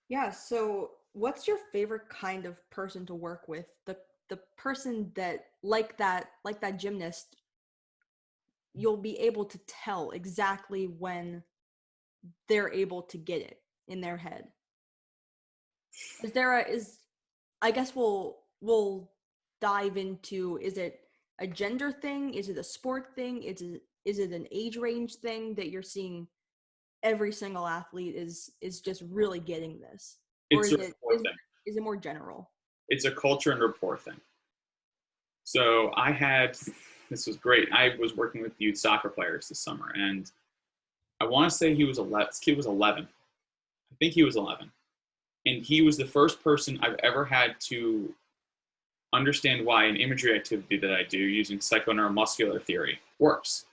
Yeah, so what's your favorite kind of person to work with? The person that like that gymnast, you'll be able to tell exactly when they're able to get it in their head. I guess we'll dive into, is it a gender thing? Is it a sport thing? Is it an age range thing that you're seeing every single athlete is just really getting this? Or is it more general? It's a culture and rapport thing. So this was great. I was working with youth soccer players this summer, and I want to say this kid was 11. I think he was 11. And he was the first person I've ever had to understand why an imagery activity that I do using psychoneuromuscular theory works.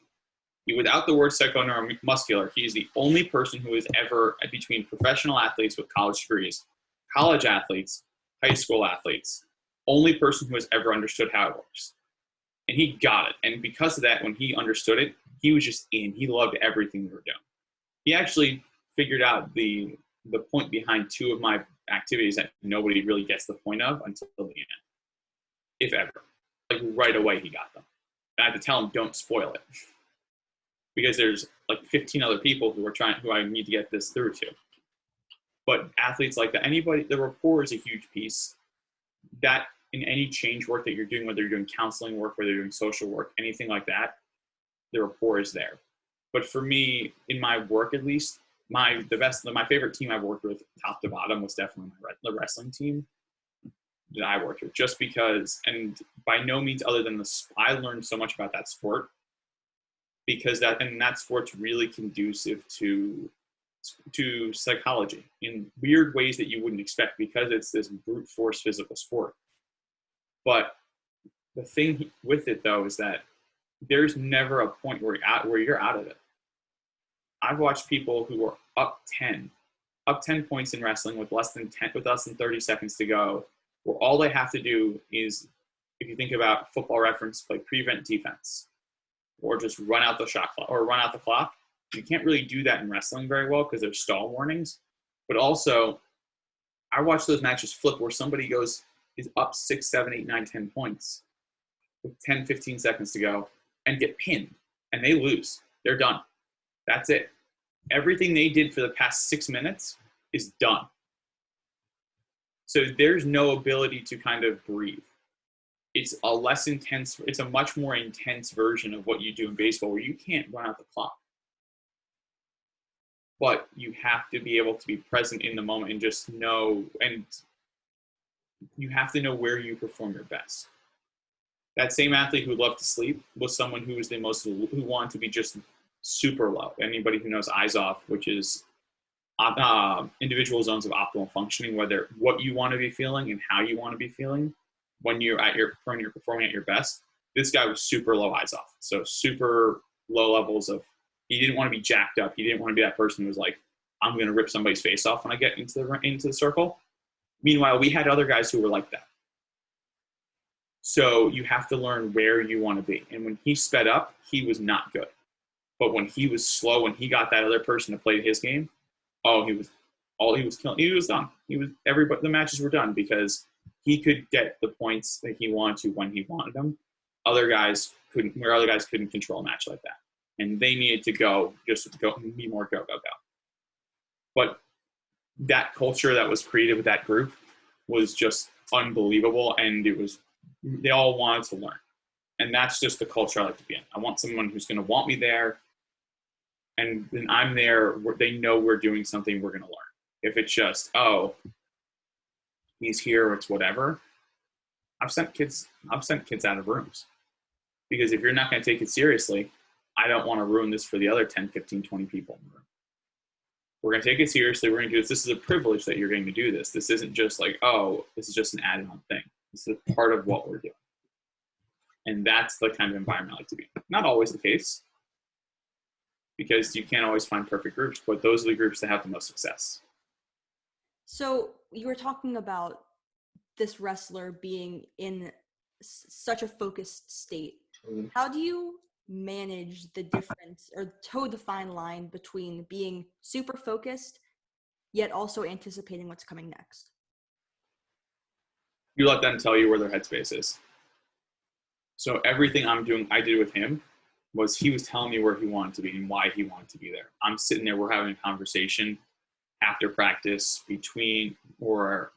Without the word psychoneuromuscular, he's the only person who has ever, between professional athletes with college degrees, college athletes, high school athletes, only person who has ever understood how it works. And he got it. And because of that, when he understood it, he was just in. He loved everything we were doing. He actually figured out the point behind 2 of my activities that nobody really gets the point of until the end, if ever. Like right away he got them. And I had to tell him, don't spoil it. Because there's like 15 other people who I need to get this through to. But athletes like that, the rapport is a huge piece. That in any change work that you're doing, whether you're doing counseling work, whether you're doing social work, anything like that, the rapport is there. But for me, in my work at least, my favorite team I've worked with top to bottom was definitely the wrestling team. that I worked with, just because, and by no means other than I learned so much about that sport because that sport's really conducive to psychology in weird ways that you wouldn't expect because it's this brute force physical sport. But the thing with it though is that there's never a point where you're out of it. I've watched people who are up 10 points in wrestling with less than 30 seconds to go, where all they have to do is, if you think about Football Reference, play prevent defense, or just run out the shot clock or run out the clock. You can't really do that in wrestling very well because there's stall warnings. But also, I watch those matches flip where somebody is up 6, 7, 8, 9, 10 points with 10, 15 seconds to go and get pinned, and they lose. They're done. That's it. Everything they did for the past 6 minutes is done. So there's no ability to kind of breathe. It's a much more intense version of what you do in baseball where you can't run out the clock. But you have to be able to be present in the moment and just know, and you have to know where you perform your best. That same athlete who loved to sleep was someone who wanted to be just super low. Anybody who knows eyes off, which is individual zones of optimal functioning, whether what you want to be feeling and how you want to be feeling when you're performing at your best. This guy was super low eyes off. So super low levels of, he didn't want to be jacked up. He didn't want to be that person who was like, I'm going to rip somebody's face off when I get into the circle. Meanwhile, we had other guys who were like that. So you have to learn where you want to be. And when he sped up, he was not good. But when he was slow, when he got that other person to play his game, he was killing. He was done. The matches were done because he could get the points that he wanted to when he wanted them. Other guys couldn't control a match like that. And they needed to be more go. But that culture that was created with that group was just unbelievable, and they all wanted to learn. And that's just the culture I like to be in. I want someone who's going to want me there, and then I'm there. They know we're doing something we're going to learn. If it's just, he's here, or it's whatever. I've sent kids out of rooms because if you're not going to take it seriously, I don't want to ruin this for the other 10, 15, 20 people in the room. We're going to take it seriously. We're going to do this. This is a privilege that you're going to do this. This isn't just like, this is just an added-on thing. This is part of what we're doing. And that's the kind of environment I like to be in. Not always the case, because you can't always find perfect groups, but those are the groups that have the most success. So you were talking about this wrestler being in such a focused state. Mm-hmm. How do you manage the difference or toe the fine line between being super focused yet also anticipating what's coming next? You let them tell you where their headspace is. So everything I did with him was he was telling me where he wanted to be and why he wanted to be there. I'm sitting there, we're having a conversation after practice or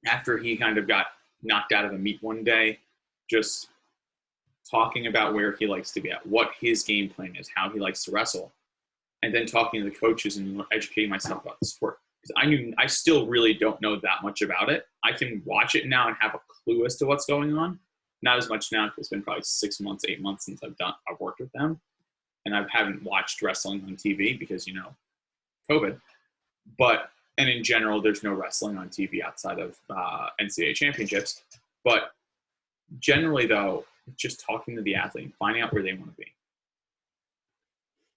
after he kind of got knocked out of a meet one day, just talking about where he likes to be at, what his game plan is, how he likes to wrestle, and then talking to the coaches and educating myself about the sport. Because I still really don't know that much about it. I can watch it now and have a clue as to what's going on. Not as much now because it's been probably 6 months, 8 months since I've worked with them. And I haven't watched wrestling on TV because, COVID. And in general, there's no wrestling on TV outside of NCAA championships. But generally, though, just talking to the athlete and finding out where they want to be.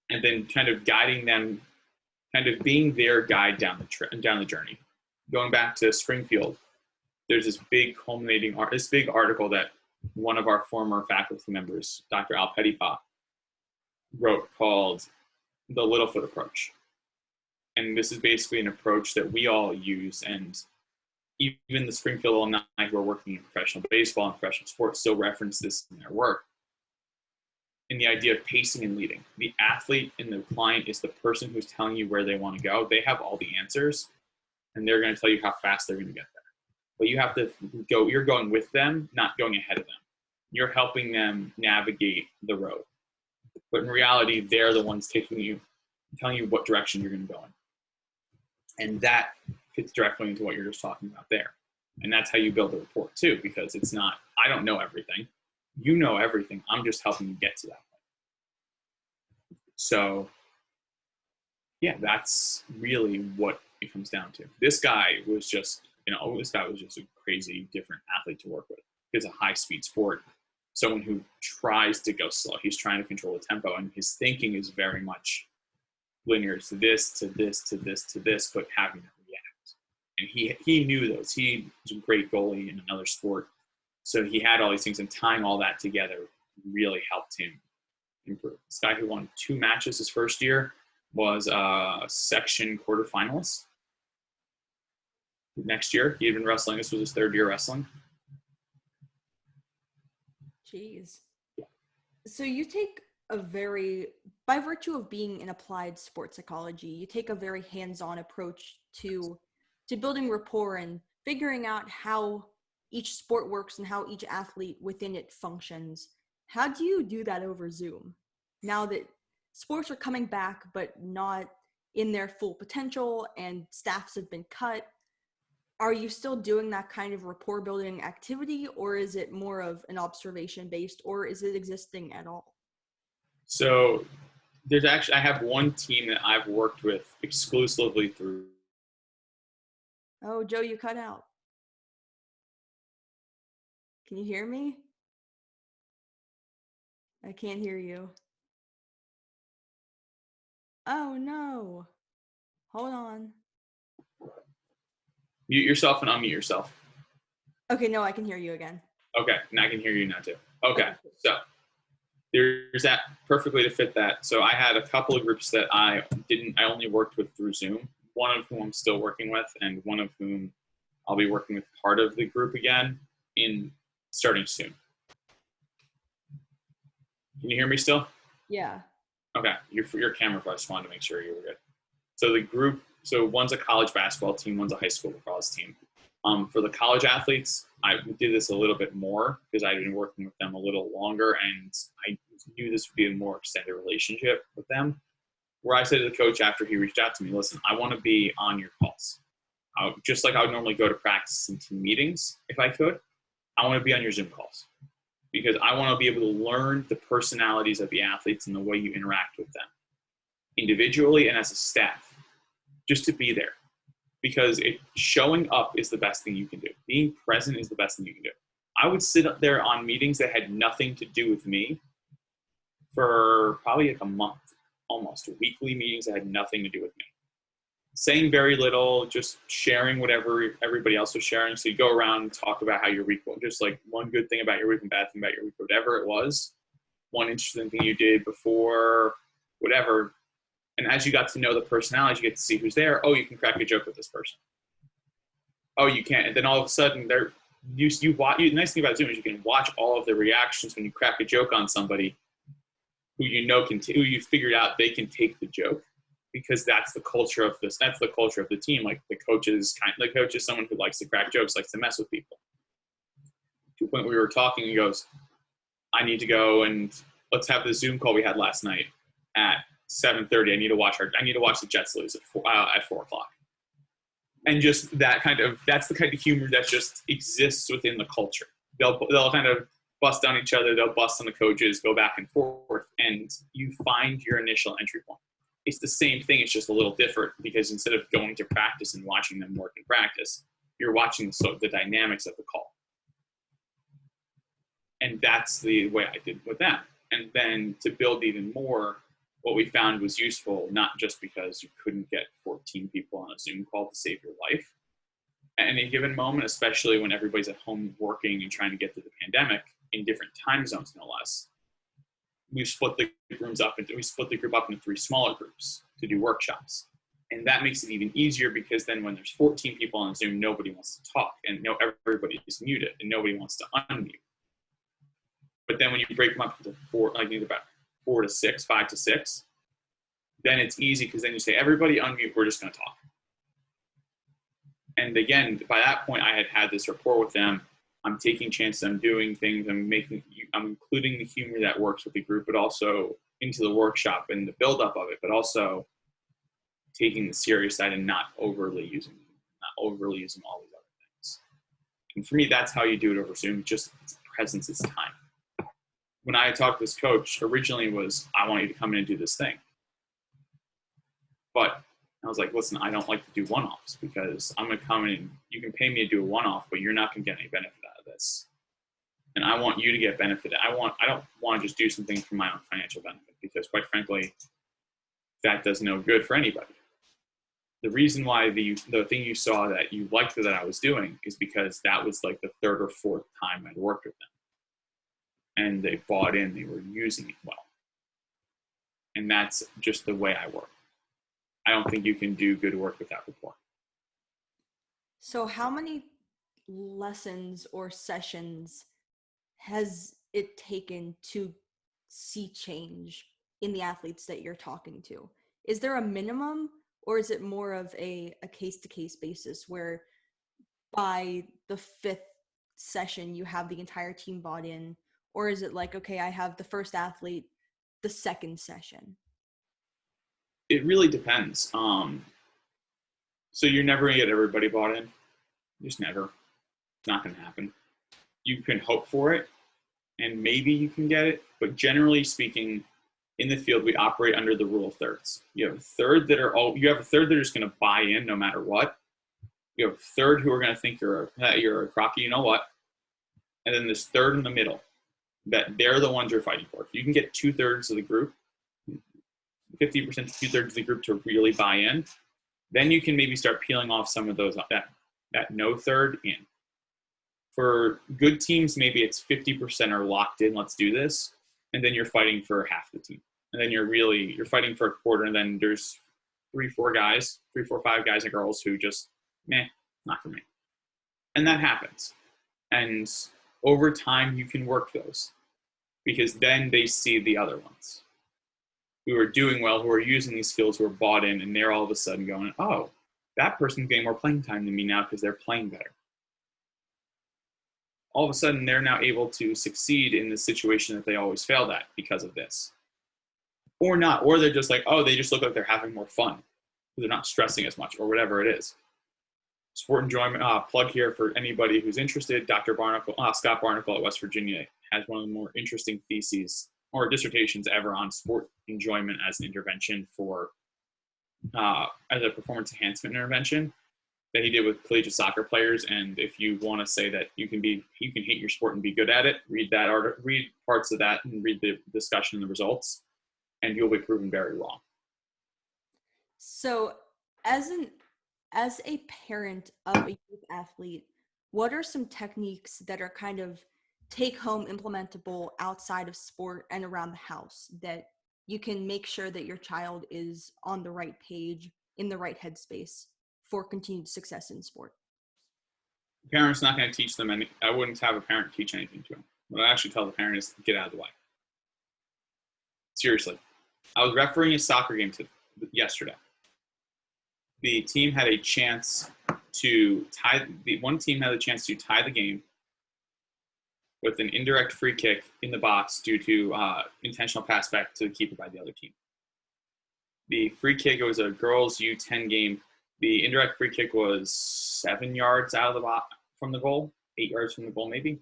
And then kind of guiding them, kind of being their guide down the journey. Going back to Springfield, there's this big article that one of our former faculty members, Dr. Al Pettipa, wrote called The Littlefoot Approach. And this is basically an approach that we all use, and even the Springfield alumni who are working in professional baseball and professional sports still reference this in their work. And the idea of pacing and leading. The athlete and the client is the person who's telling you where they want to go. They have all the answers, and they're going to tell you how fast they're going to get there. But you have to go, you're going with them, not going ahead of them. You're helping them navigate the road. But in reality, they're the ones telling you what direction you're going to go in. And that fits directly into what you're just talking about there. And that's how you build a rapport too, because it's not, I don't know everything. You know everything. I'm just helping you get to that point. So yeah, that's really what it comes down to. This guy was just a crazy different athlete to work with. It's a high speed sport. Someone who tries to go slow. He's trying to control the tempo, and his thinking is very much linear to this, to this, to this, to this, but having to react. And he knew those. He was a great goalie in another sport. So he had all these things, and tying all that together really helped him improve. This guy who won 2 matches his first year was a section quarterfinalist. Next year, he had been wrestling. This was his 3rd year wrestling. Jeez. So you take by virtue of being in applied sports psychology, you take a very hands-on approach to building rapport and figuring out how each sport works and how each athlete within it functions. How do you do that over Zoom? Now that sports are coming back, but not in their full potential and staffs have been cut, are you still doing that kind of rapport building activity, or is it more of an observation based, or is it existing at all? So I have one team that I've worked with exclusively through. Oh, Joe, you cut out. Can you hear me? I can't hear you. Oh no. Hold on. Mute yourself and unmute yourself. Okay, no, I can hear you again. Okay, and I can hear you now too. Okay, so there's that perfectly to fit that. So I had a couple of groups that I only worked with through Zoom, one of whom I'm still working with, and one of whom I'll be working with part of the group again starting soon. Can you hear me still? Yeah. Okay, your camera, I just wanted to make sure you were good. So one's a college basketball team, one's a high school lacrosse team. For the college athletes, I did this a little bit more because I'd been working with them a little longer, and I knew this would be a more extended relationship with them. Where I said to the coach after he reached out to me, listen, I want to be on your calls. Just like I would normally go to practice and team meetings if I could, I want to be on your Zoom calls because I want to be able to learn the personalities of the athletes and the way you interact with them individually and as a staff, just to be there. Because showing up is the best thing you can do. Being present is the best thing you can do. I would sit up there on meetings that had nothing to do with me for probably like a month, almost weekly meetings that had nothing to do with me. Saying very little, just sharing whatever everybody else was sharing. So you go around and talk about how your week was, just like one good thing about your week and bad thing about your week, whatever it was, one interesting thing you did before, whatever. And as you got to know the personalities, you get to see who's there. Oh, you can crack a joke with this person. Oh, you can't. And then all of a sudden, the nice thing about Zoom is you can watch all of the reactions when you crack a joke on somebody who who you figured out they can take the joke, because that's the culture of this. That's the culture of the team. Like the coach is someone who likes to crack jokes, likes to mess with people. To the point where we were talking, he goes, "I need to go and let's have the Zoom call we had last night at 7:30. I need to watch the Jets lose at 4 o'clock." And just that's the kind of humor that just exists within the culture. They'll kind of bust on each other. They'll bust on the coaches, go back and forth, and you find your initial entry point. It's the same thing. It's just a little different because instead of going to practice and watching them work in practice, you're watching the dynamics of the call. And that's the way I did with them. And then to build even more, what we found was useful, not just because you couldn't get 14 people on a Zoom call to save your life at any given moment, especially when everybody's at home working and trying to get through the pandemic in different time zones, no less. We split the group up into 3 smaller groups to do workshops. And that makes it even easier because then when there's 14 people on Zoom, nobody wants to talk and everybody's muted and nobody wants to unmute. But then when you break them up into 4, like either about 4 to 6, 5 to 6, then it's easy because then you say, everybody unmute, we're just going to talk. And again, by that point, I had this rapport with them. I'm taking chances, I'm doing things, I'm including the humor that works with the group, but also into the workshop and the buildup of it, but also taking the serious side and not overly using all these other things. And for me, that's how you do it over Zoom. Just presence is time. When I talked to this coach, originally was, I want you to come in and do this thing. But I was like, listen, I don't like to do one-offs because I'm going to come in, you can pay me to do a one-off, but you're not going to get any benefit out of this. And I want you to get benefit. I don't want to just do something for my own financial benefit because quite frankly, that does no good for anybody. The reason why the thing you saw that you liked that I was doing is because that was like the third or fourth time I'd worked with them. And they bought in, they were using it well. And that's just the way I work. I don't think you can do good work without rapport. So how many lessons or sessions has it taken to see change in the athletes that you're talking to? Is there a minimum, or is it more of a case-to-case basis where by the fifth session you have the entire team bought in? Or is it like, okay, I have the first athlete the second session? It really depends. So you're never going to get everybody bought in. Just never. It's not going to happen. You can hope for it, and maybe you can get it. But generally speaking, in the field, we operate under the rule of thirds. You have a third that are just going to buy in no matter what. You have a third who are going to think you're a crocky, you know what? And then this third in the middle, that they're the ones you're fighting for. If you can get 2/3 of the group, 50% to 2/3 of the group to really buy in, then you can maybe start peeling off some of those that no third in. For good teams, maybe it's 50% are locked in, let's do this, and then you're fighting for half the team. And then you're fighting for a quarter, and then there's 3, 4, 5 guys and girls who just, not for me. And that happens. And over time, you can work those because then they see the other ones who are doing well, who are using these skills, who are bought in, and they're all of a sudden going, oh, that person's getting more playing time than me now because they're playing better. All of a sudden, they're now able to succeed in the situation that they always failed at because of this. Or not, or they're just like, oh, they just look like they're having more fun. They're not stressing as much, or whatever it is. Sport enjoyment, plug here for anybody who's interested. Scott Barnacle at West Virginia has one of the more interesting theses or dissertations ever on sport enjoyment as an intervention as a performance enhancement intervention that he did with collegiate soccer players. And if you want to say that you can hate your sport and be good at it, read parts of that and read the discussion and the results, and you'll be proven very wrong. So as a parent of a youth athlete, what are some techniques that are kind of take-home implementable outside of sport and around the house that you can make sure that your child is on the right page, in the right headspace for continued success in sport? Parents not going to teach them I wouldn't have a parent teach anything to them. What I actually tell the parent is get out of the way. Seriously. I was refereeing a soccer game yesterday. The team had a chance to tie the game with an indirect free kick in the box due to intentional pass back to the keeper by the other team. The free kick, it was a girls U10 game. The indirect free kick was 7 yards out of the box from the goal, 8 yards from the goal maybe.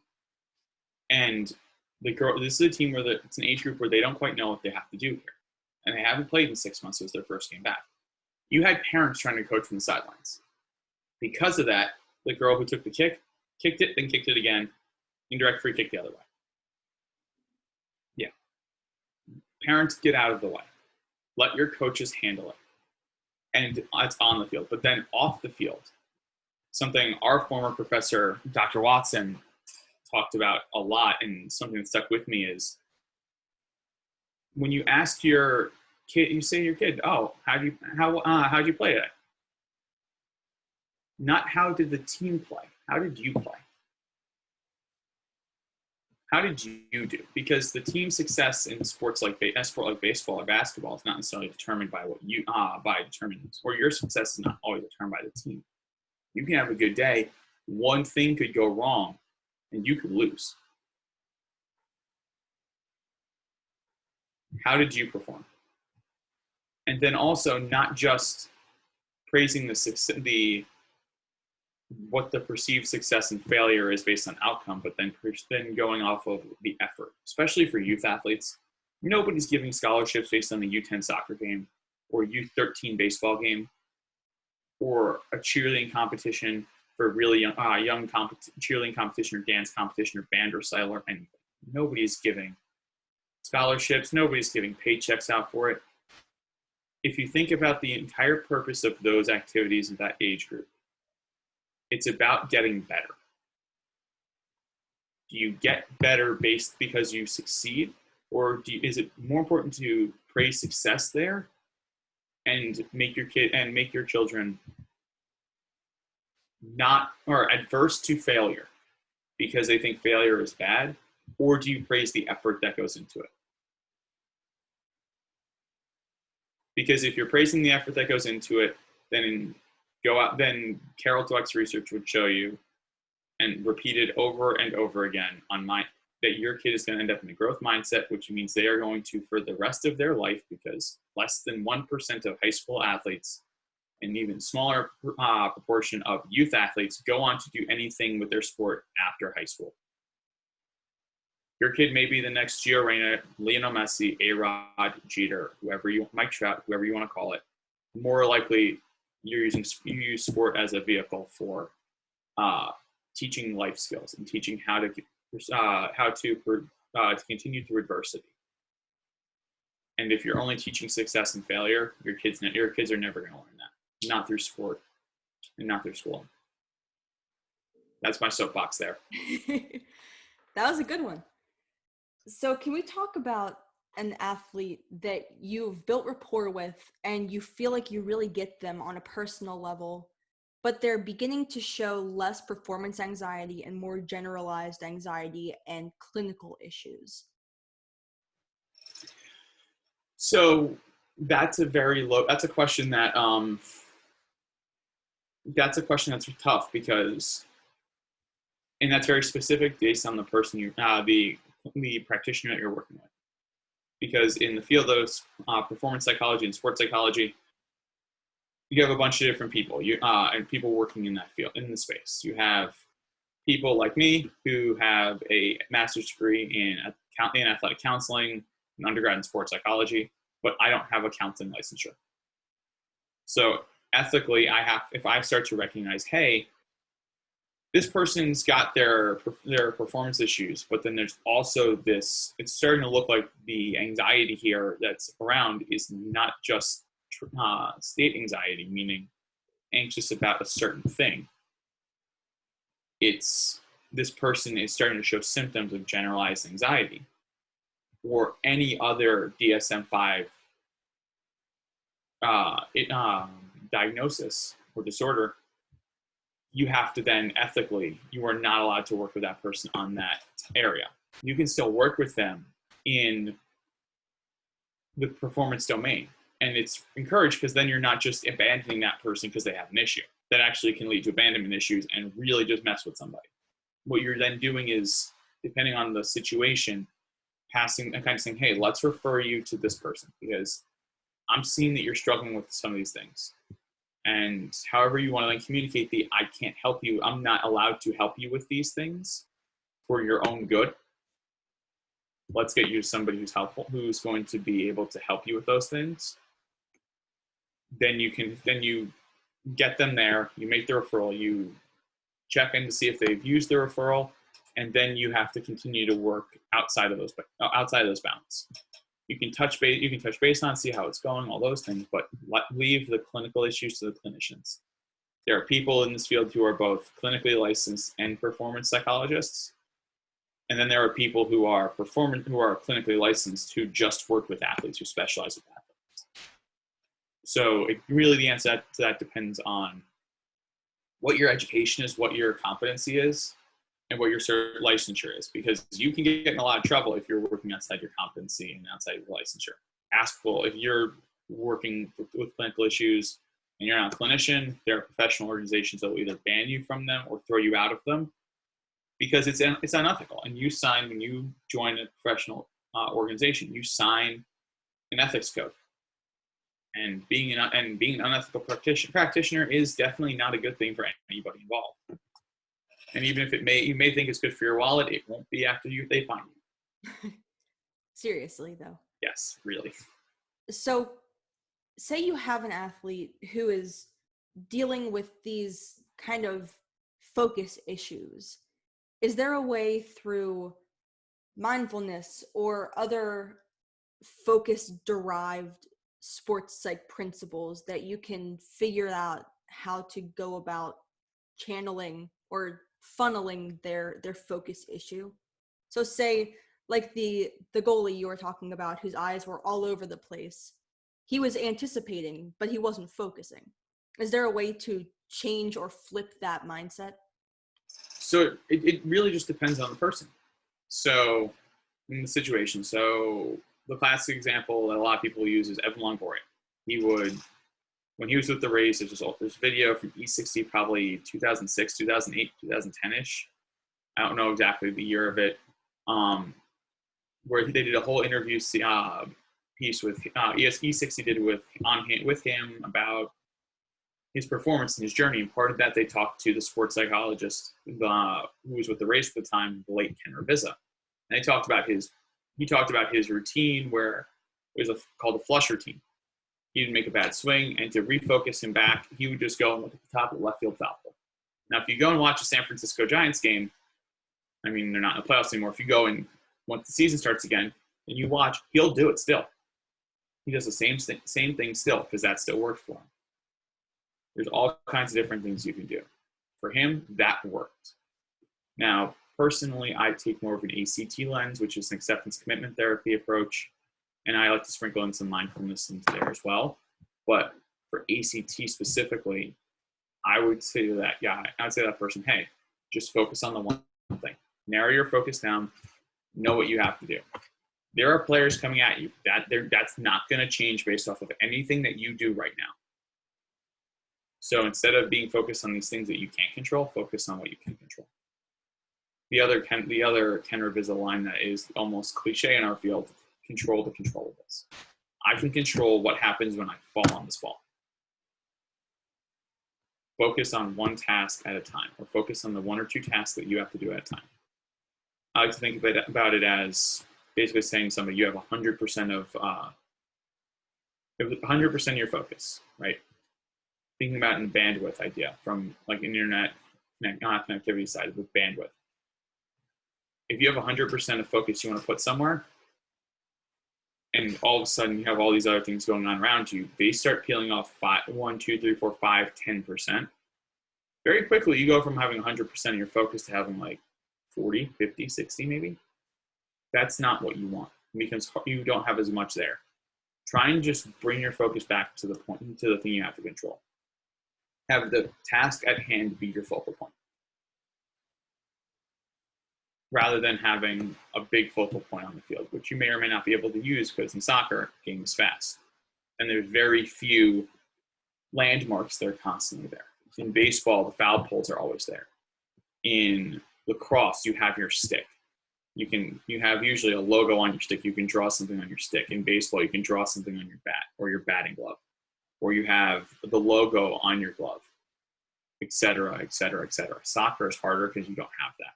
And this is a team where it's an age group where they don't quite know what they have to do here. And they haven't played in 6 months. It was their first game back. You had parents trying to coach from the sidelines. Because of that, the girl who took the kick, kicked it, then kicked it again, indirect free kick the other way. Yeah. Parents, get out of the way. Let your coaches handle it. And it's on the field. But then off the field, something our former professor, Dr. Watson, talked about a lot, and something that stuck with me is when you ask your kid, you say to your kid, oh, how'd you play today? Not how did the team play? How did you play? How did you do? Because the team success in sports like baseball or basketball is not necessarily determined by what you or your success is not always determined by the team. You can have a good day, one thing could go wrong, and you could lose. How did you perform? And then also not just praising the what the perceived success and failure is based on outcome, but then going off of the effort, especially for youth athletes. Nobody's giving scholarships based on the U10 soccer game or U13 baseball game or a cheerleading competition for a really young, cheerleading competition or dance competition or band recital or anything. Nobody's giving scholarships. Nobody's giving paychecks out for it. If you think about the entire purpose of those activities in that age group, it's about getting better. Do you get better based because you succeed, or is it more important to praise success there and make your children not or adverse to failure because they think failure is bad, or do you praise the effort that goes into it? Because if you're praising the effort that goes into it, then Carol Dweck's research would show you, and repeated over and over again that your kid is going to end up in a growth mindset, which means they are going to, for the rest of their life, because less than 1% of high school athletes and even smaller proportion of youth athletes go on to do anything with their sport after high school. Your kid may be the next Gio Reyna, Lionel Messi, A-Rod, Jeter, Mike Trout, whoever you want to call it. More likely, you use sport as a vehicle for teaching life skills and teaching how to continue through adversity. And if you're only teaching success and failure, your kids are never going to learn that. Not through sport and not through school. That's my soapbox there. That was a good one. So can we talk about an athlete that you've built rapport with and you feel like you really get them on a personal level, but they're beginning to show less performance anxiety and more generalized anxiety and clinical issues? So that's a question that's tough because, and that's very specific based on the person the practitioner that you're working with. Because in the field of performance psychology and sports psychology, you have a bunch of different people and people working in that field, in the space. You have people like me who have a master's degree in athletic counseling, an undergrad in sports psychology, but I don't have a counseling licensure. So ethically, if I start to recognize, hey, this person's got their performance issues, but then there's also this, it's starting to look like the anxiety here that's around is not just state anxiety, meaning anxious about a certain thing. It's this person is starting to show symptoms of generalized anxiety or any other DSM-5 diagnosis or disorder. You have to then ethically, you are not allowed to work with that person on that area. You can still work with them in the performance domain. And it's encouraged because then you're not just abandoning that person because they have an issue. That actually can lead to abandonment issues and really just mess with somebody. What you're then doing is, depending on the situation, passing and kind of saying, hey, let's refer you to this person because I'm seeing that you're struggling with some of these things. And however you want to then communicate I can't help you, I'm not allowed to help you with these things for your own good. Let's get you to somebody who's helpful, who's going to be able to help you with those things. Then you get them there, you make the referral, you check in to see if they've used the referral, and then you have to continue to work outside of those bounds. You can touch base on, see how it's going, all those things, but leave the clinical issues to the clinicians. There are people in this field who are both clinically licensed and performance psychologists. And then there are people who are clinically licensed who just work with athletes, who specialize with athletes. So the answer to that depends on what your education is, what your competency is, and what your licensure is, because you can get in a lot of trouble if you're working outside your competency and outside your licensure. If you're working with clinical issues and you're not a clinician, there are professional organizations that will either ban you from them or throw you out of them because it's unethical. And when you join a professional organization, you sign an ethics code. And being an unethical practitioner is definitely not a good thing for anybody involved. And even if you may think it's good for your wallet, it won't be after they find you. Seriously, though. Yes, really. So, say you have an athlete who is dealing with these kind of focus issues. Is there a way through mindfulness or other focus derived sports psych principles that you can figure out how to go about channeling or funneling their focus issue? So say like the goalie you were talking about whose eyes were all over the place. He was anticipating, but he wasn't focusing. Is there a way to change or flip that mindset? So it really just depends on the person. So in the situation, so the classic example that a lot of people use is Evan Longoria. He would, when he was with the Rays, there's video from E60, probably 2006, 2008, 2010-ish. I don't know exactly the year of it, where they did a whole interview piece with E60 did with him about his performance and his journey. And part of that, they talked to the sports psychologist who was with the Rays at the time, the late Ken Ravizza. And he talked about his routine where it was called the flush routine. He would make a bad swing, and to refocus him back, he would just go and look at the top of the left field foul pole. Now, if you go and watch a San Francisco Giants game, I mean, they're not in the playoffs anymore. If you go and once the season starts again and you watch, he'll do it still. He does the same thing still because that still works for him. There's all kinds of different things you can do. For him, that worked. Now, personally, I take more of an ACT lens, which is an acceptance commitment therapy approach. And I like to sprinkle in some mindfulness into there as well. But for ACT specifically, I would say to that person, hey, just focus on the one thing. Narrow your focus down. Know what you have to do. There are players coming at you. That's not going to change based off of anything that you do right now. So instead of being focused on these things that you can't control, focus on what you can control. The other Ken Ravizza line that is almost cliche in our field: control the controllables. I can control what happens when I fall on this ball. Focus on one task at a time, or focus on the one or two tasks that you have to do at a time. I like to think about it as basically saying to somebody, you have 100% of your focus, right? Thinking about it in bandwidth idea from like an internet connectivity side with bandwidth. If you have 100% of focus you want to put somewhere, and all of a sudden you have all these other things going on around you, they start peeling off 1, 2, 3, 4, 5, 10%. Very quickly, you go from having 100% of your focus to having like 40, 50, 60 maybe. That's not what you want because you don't have as much there. Try and just bring your focus back to the thing you have to control. Have the task at hand be your focal point, rather than having a big focal point on the field, which you may or may not be able to use because in soccer, game is fast. And there's very few landmarks that are constantly there. In baseball, the foul poles are always there. In lacrosse, you have your stick. You have usually a logo on your stick. You can draw something on your stick. In baseball, you can draw something on your bat or your batting glove, or you have the logo on your glove, et cetera, et cetera, et cetera. Soccer is harder because you don't have that.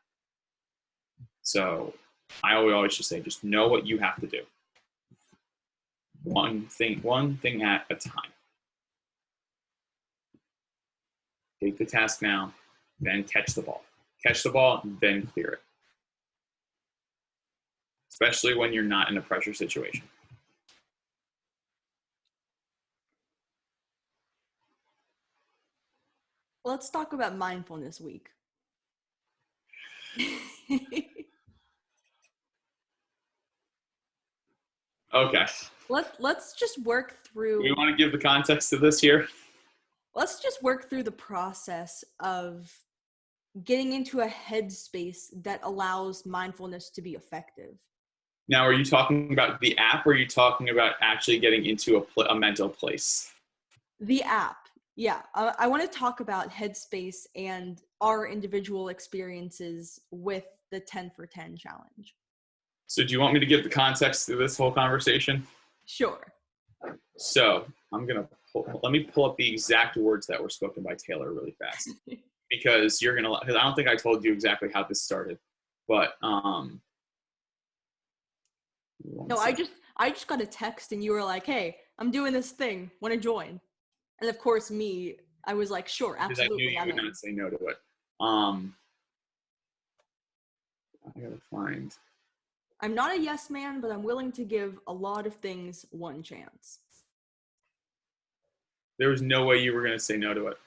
So I always just say, just know what you have to do. One thing at a time. Take the task now, then catch the ball. Catch the ball, then clear it. Especially when you're not in a pressure situation. Let's talk about mindfulness week. Okay. Let's just work through. We want to give the context to this here. Let's just work through the process of getting into a headspace that allows mindfulness to be effective. Now, are you talking about the app, or are you talking about actually getting into a mental place? The app, yeah. I want to talk about Headspace and our individual experiences with the 10 for 10 challenge. So do you want me to give the context to this whole conversation? Sure. So let me pull up the exact words that were spoken by Taylor really fast. because because I don't think I told you exactly how this started, but one No, sec. I just got a text and you were like, "Hey, I'm doing this thing. Want to join?" And of course, me, I was like, "Sure, Because I knew absolutely, you I'm would in." not say no to it. Um, I gotta find. I'm not a yes man, but I'm willing to give a lot of things one chance. There was no way you were gonna say no to it.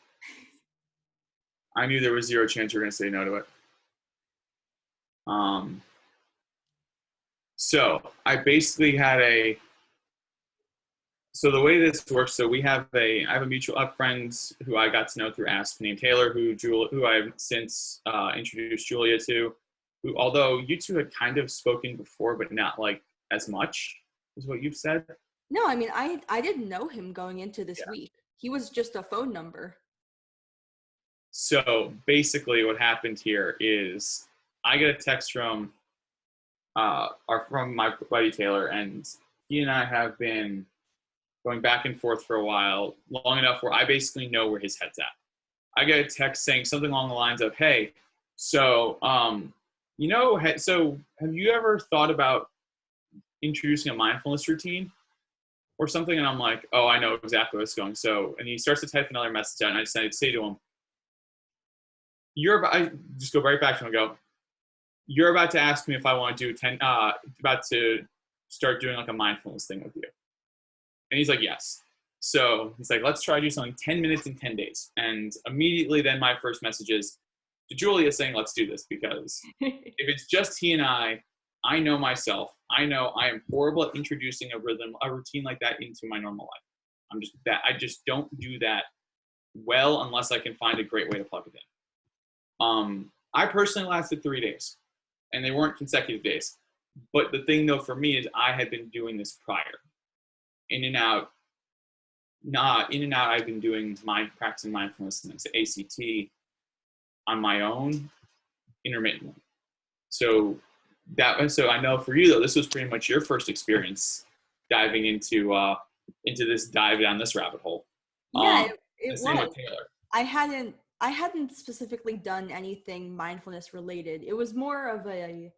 I knew there was zero chance you were gonna say no to it. Um, so I basically had a. So the way this works, so I have a mutual, I have friends who I got to know through Ask named Taylor, who I've since introduced Julia to, who although you two had kind of spoken before, but not like as much, is what you've said. No, I mean, I didn't know him going into this Yeah. week. He was just a phone number. So basically, what happened here is I get a text from my buddy Taylor, and he and I have been going back and forth for a while, long enough where I basically know where his head's at. I get a text saying something along the lines of, "Hey, so so have you ever thought about introducing a mindfulness routine or something?" And I'm like, "Oh, I know exactly where it's going." So, and he starts to type another message out, and I decided to say to him, I just go right back to him and go, "You're about to ask me if I want to do about to start doing like a mindfulness thing with you." And he's like, "Yes." So he's like, "Let's try to do something 10 minutes in 10 days." And immediately then my first message is to Julia saying, "Let's do this," because if it's just he and I know myself. I know I am horrible at introducing a routine like that into my normal life. I just don't do that well unless I can find a great way to plug it in. I personally lasted 3 days, and they weren't consecutive days. But the thing though for me is I had been doing this prior, in and out. In and out. I've been doing practicing mindfulness and ACT on my own intermittently. So I know for you though, this was pretty much your first experience diving into this dive down this rabbit hole. Yeah, The it same was. with Taylor. I hadn't specifically done anything mindfulness related. It was more of a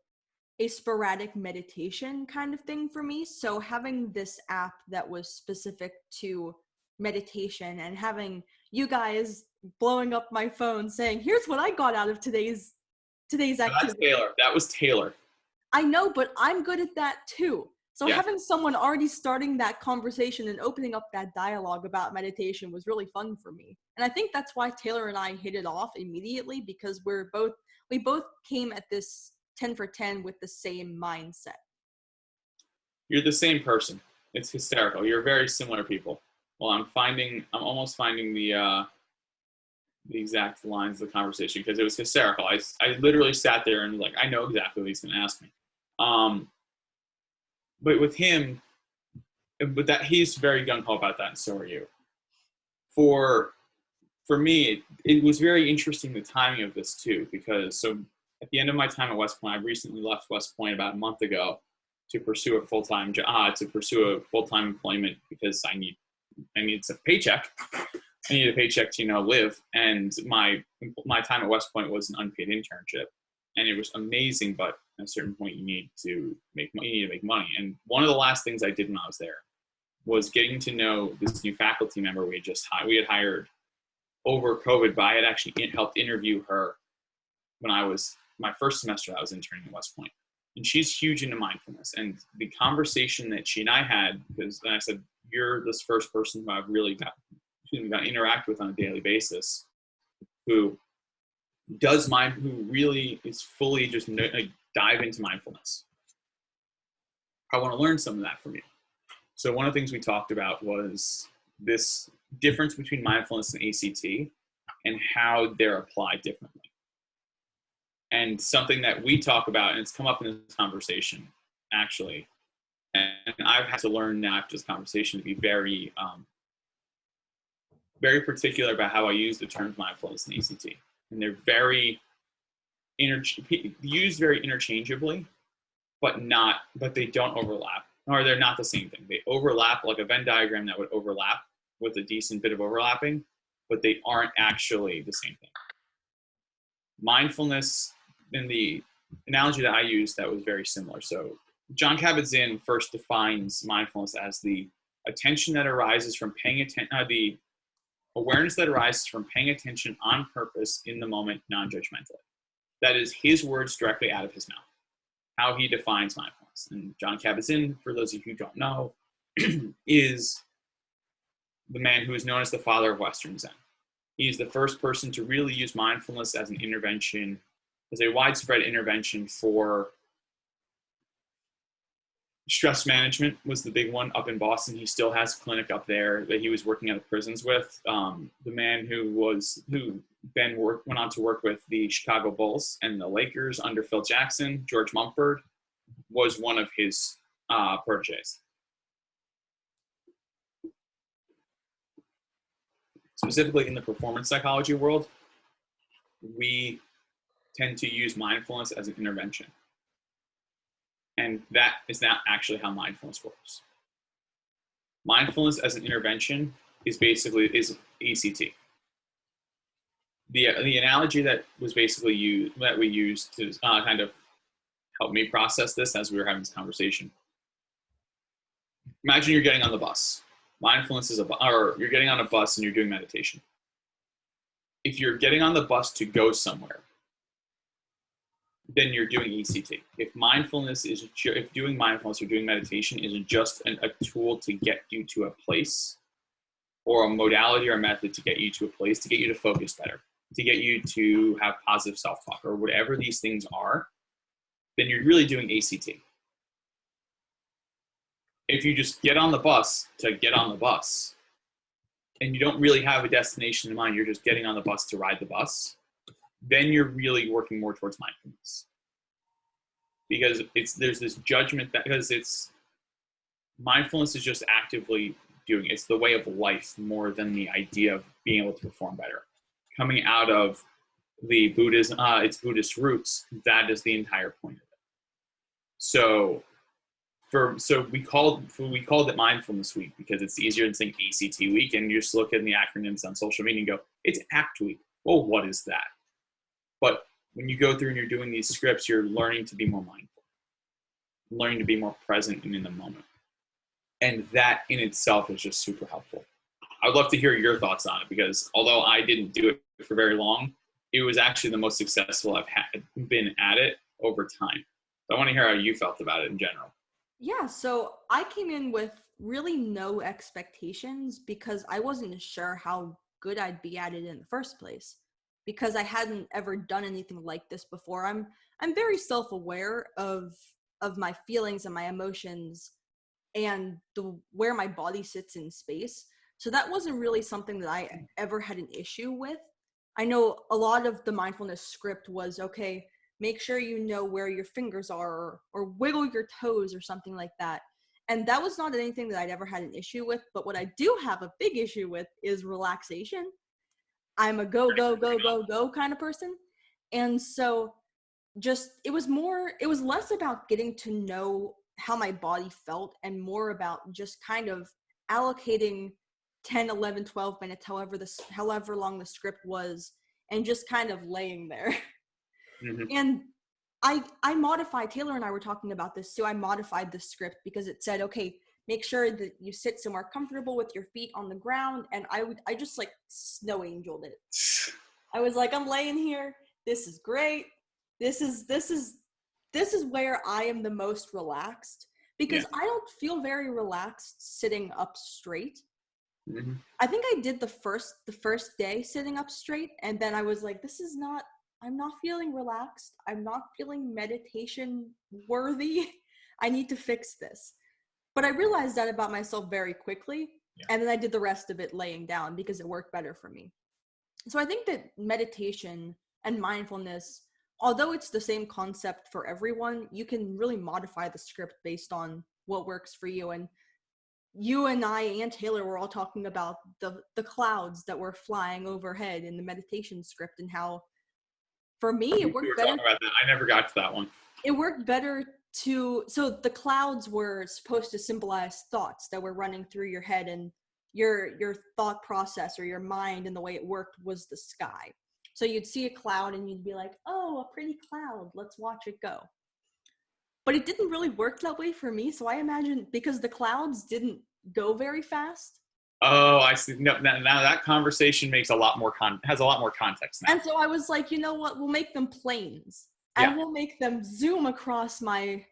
sporadic meditation kind of thing for me. So having this app that was specific to meditation and having you guys blowing up my phone saying, "Here's what I got out of today's So that's activity." Taylor. That was Taylor. I know, but I'm good at that too. So Yeah. having someone already starting that conversation and opening up that dialogue about meditation was really fun for me. And I think that's why Taylor and I hit it off immediately, because we both came at this 10 for 10 with the same mindset. You're the same person. It's hysterical. You're very similar people. Well, I'm almost finding the exact lines of the conversation because it was hysterical. I literally sat there and like, I know exactly what he's going to ask me. But with him, but that he's very gung ho about that, and so are you. For for me, it was very interesting the timing of this too, because so at the end of my time at West Point, I recently left West Point about a month ago to pursue a full time employment because I need some paycheck. I need a paycheck to live, and my time at West Point was an unpaid internship, and it was amazing. But at a certain point, you need to make money. And one of the last things I did when I was there was getting to know this new faculty member we had hired over COVID, but I had actually helped interview her when I was my first semester. I was interning at West Point, and she's huge into mindfulness. And the conversation that she and I had, because then I said, "You're this first person who I've really got to interact with on a daily basis, who who really is fully just dive into mindfulness. I want to learn some of that from you." So one of the things we talked about was this difference between mindfulness and ACT and how they're applied differently. And something that we talk about, and it's come up in this conversation, actually, and I've had to learn now after this conversation to be very, very particular about how I use the terms mindfulness and ACT. And they're used very interchangeably, but they don't overlap, or they're not the same thing. They overlap like a Venn diagram that would overlap with a decent bit of overlapping, but they aren't actually the same thing. mindfulness, in the analogy that I used, that was very similar. So John Kabat-Zinn first defines mindfulness as the attention that arises from paying attention, the awareness that arises from paying attention on purpose in the moment, non-judgmentally. That is his words directly out of his mouth, how he defines mindfulness. And John Kabat-Zinn, for those of you who don't know, is the man who is known as the father of Western Zen. He's the first person to really use mindfulness as an intervention, as a widespread intervention for stress management. Was the big one up in Boston. He still has a clinic up there that he was working at the prisons with. The man who went on to work with the Chicago Bulls and the Lakers under Phil Jackson, George Mumford, was one of his proteges. Specifically in the performance psychology world, we tend to use mindfulness as an intervention. And that is not actually how mindfulness works. Mindfulness as an intervention is ACT. The analogy that was basically we used to kind of help me process this as we were having this conversation. Imagine you're getting on the bus. Mindfulness is or you're getting on a bus and you're doing meditation. If you're getting on the bus to go somewhere, then you're doing ECT. If doing mindfulness or doing meditation is just a tool to get you to a place, or a modality or a method to get you to a place, to get you to focus better, to get you to have positive self-talk, or whatever these things are, then you're really doing ACT. If you just get on the bus to get on the bus, and you don't really have a destination in mind, you're just getting on the bus to ride the bus, then you're really working more towards mindfulness. Because there's this judgment mindfulness is just actively doing it. It's the way of life more than the idea of being able to perform better. Coming out of the Buddhism, its Buddhist roots, that is the entire point of it. So we called it Mindfulness Week because it's easier than saying ACT Week, and you just look at the acronyms on social media and go, it's ACT Week. Well, what is that? But when you go through and you're doing these scripts, you're learning to be more mindful, learning to be more present and in the moment. And that in itself is just super helpful. I'd love to hear your thoughts on it, because although I didn't do it for very long, it was actually the most successful I've been at it over time. So I want to hear how you felt about it in general. Yeah, so I came in with really no expectations because I wasn't sure how good I'd be at it in the first place, because I hadn't ever done anything like this before. I'm very self-aware of my feelings and my emotions and where my body sits in space. So that wasn't really something that I ever had an issue with. I know a lot of the mindfulness script was, okay, make sure you know where your fingers are, or wiggle your toes or something like that. And that was not anything that I'd ever had an issue with. But what I do have a big issue with is relaxation. I'm a go, go, go, go, go kind of person. And so it was less about getting to know how my body felt and more about just kind of allocating 10, 11, 12 minutes, however long the script was, and just kind of laying there. Mm-hmm. And I modified, Taylor and I were talking about this too, I modified the script because it said, okay, make sure that you sit somewhere comfortable with your feet on the ground. And I just like snow angeled it. I was like, I'm laying here. This is great. This is where I am the most relaxed, because I don't feel very relaxed sitting up straight. Mm-hmm. I think I did the first day sitting up straight, and then I was like, I'm not feeling relaxed. I'm not feeling meditation worthy. I need to fix this. But I realized that about myself very quickly. Yeah. And then I did the rest of it laying down because it worked better for me. So I think that meditation and mindfulness, although it's the same concept for everyone, you can really modify the script based on what works for you. And you and I and Taylor were all talking about the clouds that were flying overhead in the meditation script, and how for me it worked better. Talking about that. I never got to that one. It worked better so the clouds were supposed to symbolize thoughts that were running through your head, and your thought process or your mind, and the way it worked was the sky. So you'd see a cloud and you'd be like, oh, a pretty cloud, let's watch it go. But it didn't really work that way for me. So I imagine because the clouds didn't go very fast. Oh, I see. No, now that conversation makes a lot more has a lot more context now. And so I was like, you know what? We'll make them planes, Yeah, and we'll make them zoom across my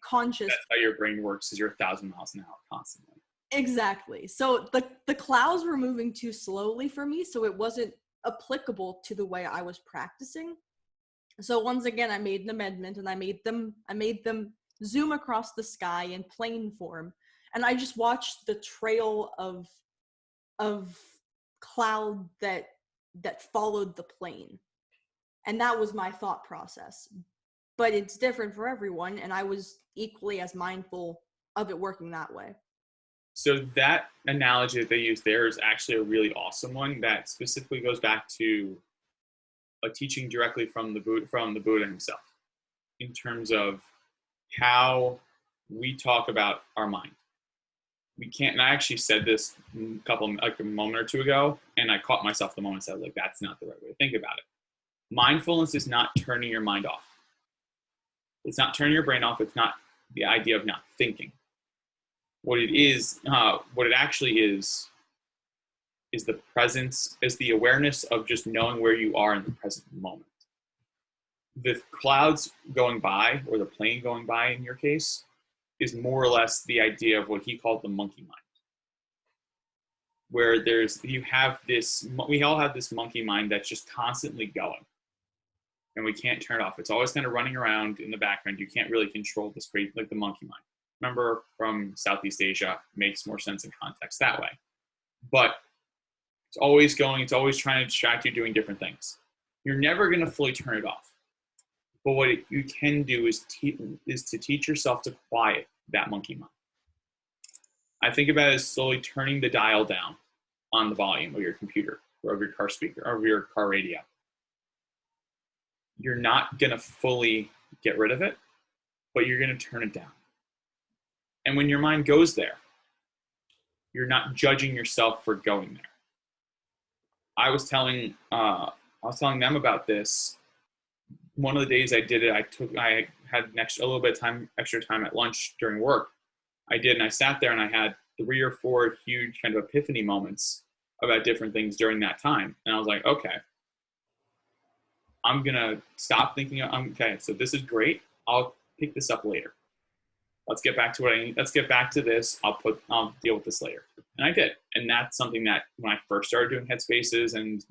conscious. that's how your brain works. Is you're 1,000 miles an hour constantly. Exactly. So the clouds were moving too slowly for me, so it wasn't applicable to the way I was practicing. So once again, I made an amendment, and I made them zoom across the sky in plane form, and I just watched the trail of cloud that followed the plane. And that was my thought process. But it's different for everyone, and I was equally as mindful of it working that way. So that analogy that they use there is actually a really awesome one that specifically goes back to a teaching directly from the Buddha himself, in terms of how we talk about our mind. We can't, and I actually said this a moment or two ago, and I caught myself the moment. I was like, that's not the right way to think about it. Mindfulness is not turning your mind off. It's not turning your brain off. It's not the idea of not thinking. What it actually is the presence, is the awareness of just knowing where you are in the present moment. The clouds going by, or the plane going by in your case, is more or less the idea of what he called the monkey mind, where we all have this monkey mind that's just constantly going, and we can't turn it off. It's always kind of running around in the background. You can't really control this crazy, like the monkey mind. Remember, from Southeast Asia, makes more sense in context that way. But it's always going, it's always trying to distract you doing different things. You're never going to fully turn it off. But what you can do is to teach yourself to quiet that monkey mind. I think about it as slowly turning the dial down on the volume of your computer or of your car speaker or of your car radio. You're not going to fully get rid of it, but you're going to turn it down. And when your mind goes there, you're not judging yourself for going there. I was telling them about this. One of the days I did it, I had a little bit of extra time at lunch during work. I did, and I sat there and I had 3 or 4 huge kind of epiphany moments about different things during that time. And I was like, okay, I'm gonna stop thinking. Okay, so this is great. I'll pick this up later. Let's get back to what I need. Let's get back to this. I'll deal with this later. And I did. And that's something that when I first started doing headspaces and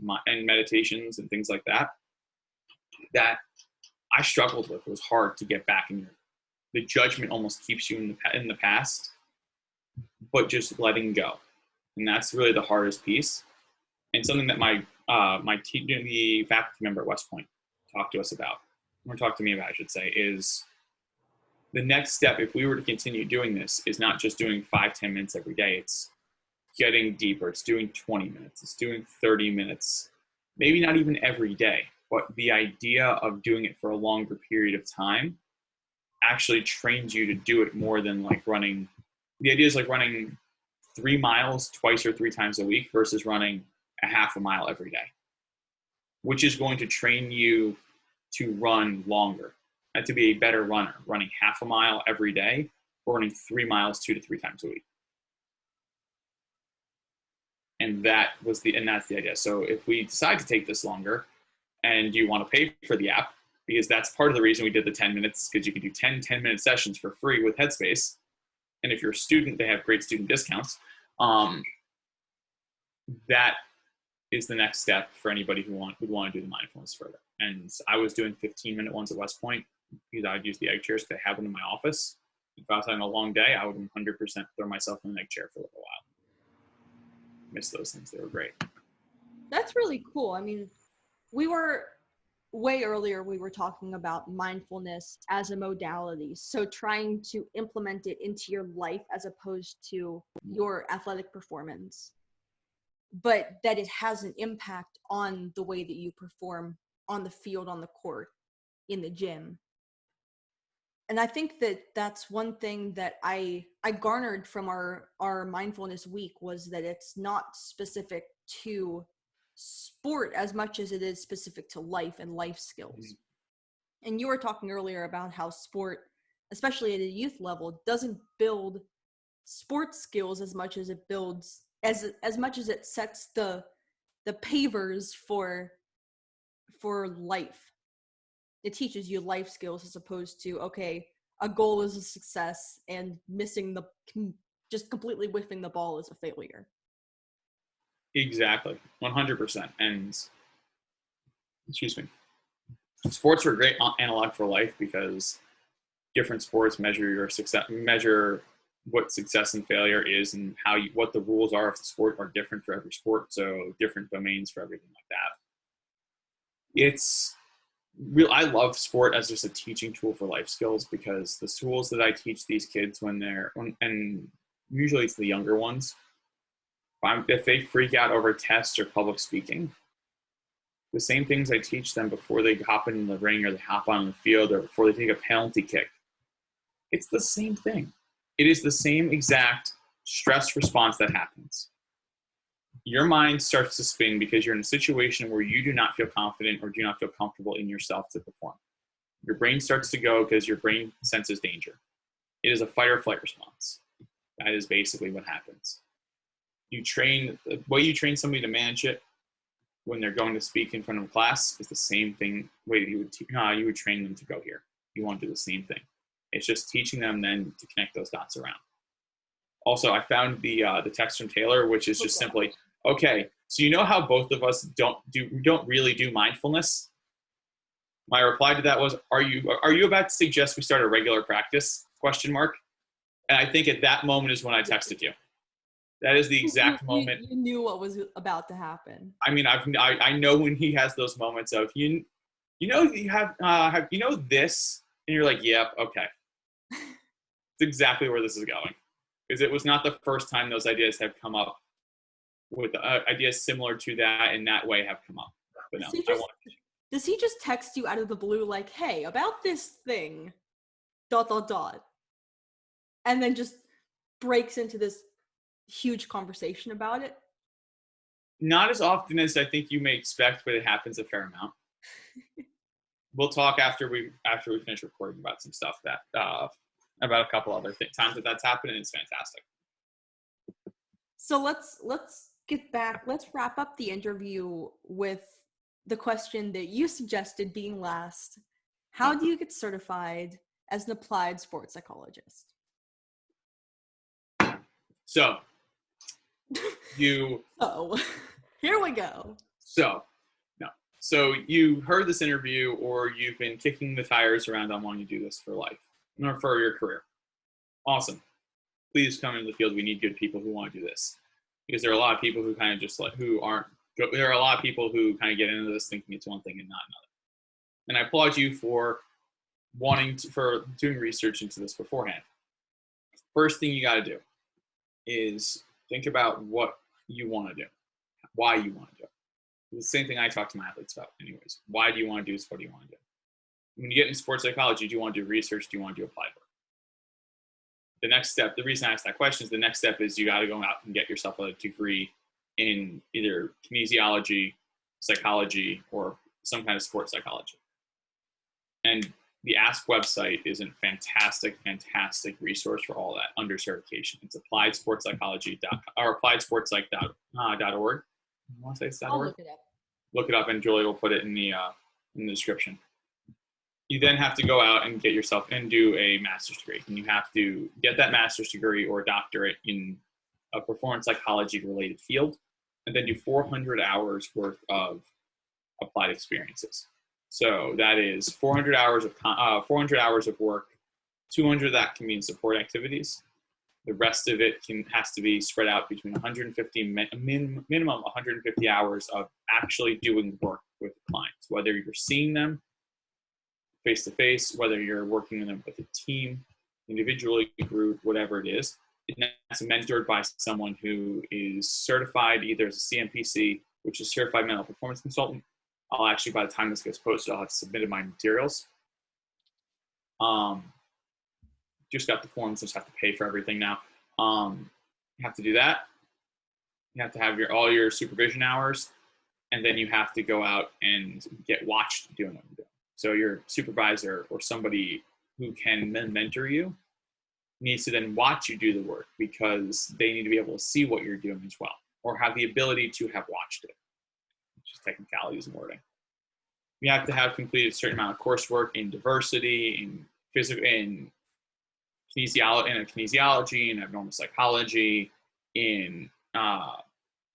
meditations and things like that I struggled with. It was hard to get back in the judgment almost keeps you in the past, but just letting go. And that's really the hardest piece. And something that the faculty member at West Point talked to us about, or talked to me about, I should say, is the next step, if we were to continue doing this, is not just doing 5-10 minutes every day. It's getting deeper. It's doing 20 minutes. It's doing 30 minutes, maybe not even every day. But the idea of doing it for a longer period of time actually trains you to do it more than like running. The idea is like running 3 miles twice or 3 times a week versus running a half a mile every day, which is going to train you to run longer and to be a better runner, running half a mile every day or running 3 miles 2 to 3 times a week. And that's the idea. So if we decide to take this longer, and you want to pay for the app, because that's part of the reason we did the 10 minutes, because you can do 10-minute sessions for free with Headspace. And if you're a student, they have great student discounts. That is the next step for anybody who would want to do the mindfulness further. And I was doing 15-minute ones at West Point because I would use the egg chairs because I have them in my office. If I was having a long day, I would 100% throw myself in an egg chair for a little while. Miss those things. They were great. That's really cool. I mean, we were talking about mindfulness as a modality. So trying to implement it into your life as opposed to your athletic performance, but that it has an impact on the way that you perform on the field, on the court, in the gym. And I think that that's one thing that I garnered from our mindfulness week, was that it's not specific to sport as much as it is specific to life and life skills. And you were talking earlier about how sport, especially at a youth level, doesn't build sports skills as much as it builds as much as it sets the pavers for life. It teaches you life skills as opposed to, okay, a goal is a success and just completely whiffing the ball is a failure. Exactly, 100%. And excuse me, sports are a great analog for life because different sports measure your success, measure what success and failure is, and what the rules are of the sport are different for every sport. So different domains for everything like that. It's real. I love sport as just a teaching tool for life skills because the tools that I teach these kids and usually it's the younger ones, if they freak out over tests or public speaking, the same things I teach them before they hop in the ring or they hop on the field or before they take a penalty kick, it's the same thing. It is the same exact stress response that happens. Your mind starts to spin because you're in a situation where you do not feel confident or do not feel comfortable in yourself to perform. Your brain starts to go because your brain senses danger. It is a fight or flight response. That is basically what happens. The way you train somebody to manage it when they're going to speak in front of a class is the same thing way you would train them to go here. You want to do the same thing. It's just teaching them then to connect those dots around. Also, I found the text from Taylor, which is just simply, okay, so you know how both of us don't really do mindfulness? My reply to that was, are you about to suggest we start a regular practice? ? And I think at that moment is when I texted you. That is the exact moment. You knew what was about to happen. I mean, I know when he has those moments of you have this, and you're like, yep, okay. It's exactly where this is going, because it was not the first time those ideas have come up. With ideas similar to that in that way have come up. But no, does he just text you out of the blue like, hey, about this thing, ... and then just breaks into this huge conversation about it? Not as often as I think you may expect, but it happens a fair amount. We'll talk after we finish recording about some stuff that about a couple other times that's happened, and it's fantastic. So let's get back. Let's wrap up the interview with the question that you suggested being last. How do you get certified as an applied sports psychologist? So here we go. So you heard this interview, or you've been kicking the tires around on wanting to do this for life or for your career. Awesome. Please come into the field. We need good people who want to do this, because there are a lot of people who kind of just there are a lot of people who kind of get into this thinking it's one thing and not another. And I applaud you for for doing research into this beforehand. First thing you got to do is think about what you want to do, why you want to do it. It's the same thing I talk to my athletes about anyways. Why do you want to do this? What do you want to do? When you get into sports psychology, do you want to do research? Do you want to do applied work? The next step, the reason I asked that question is the next step is you got to go out and get yourself a degree in either kinesiology, psychology, or some kind of sports psychology. And the Ask website is a fantastic resource for all that under certification. It's appliedsportspsych.org. I want to say it's .org. I'll look it up. Look it up, and Julie will put it in the description. You then have to go out and get yourself and do a master's degree. And you have to get that master's degree or doctorate in a performance psychology related field, and then do 400 hours worth of applied experiences. So that is 400 hours of work. 200 of that can be in support activities. The rest of it has to be spread out between 150 minimum 150 hours of actually doing work with clients, whether you're seeing them face to face, whether you're working with them with a team, individually, group, whatever it is. And that's mentored by someone who is certified either as a CMPC, which is Certified Mental Performance Consultant. I'll actually, by the time this gets posted, I'll have submitted my materials. Just got the forms, just have to pay for everything now. You have to do that. You have to have all your supervision hours. and then you have to go out and get watched doing what you're doing. So your supervisor or somebody who can then mentor you needs to then watch you do the work, because they need to be able to see what you're doing as well, or have the ability to have watched it. Just technicalities and wording. You have to have completed a certain amount of coursework in diversity, in physical, in kinesiology, in abnormal psychology, in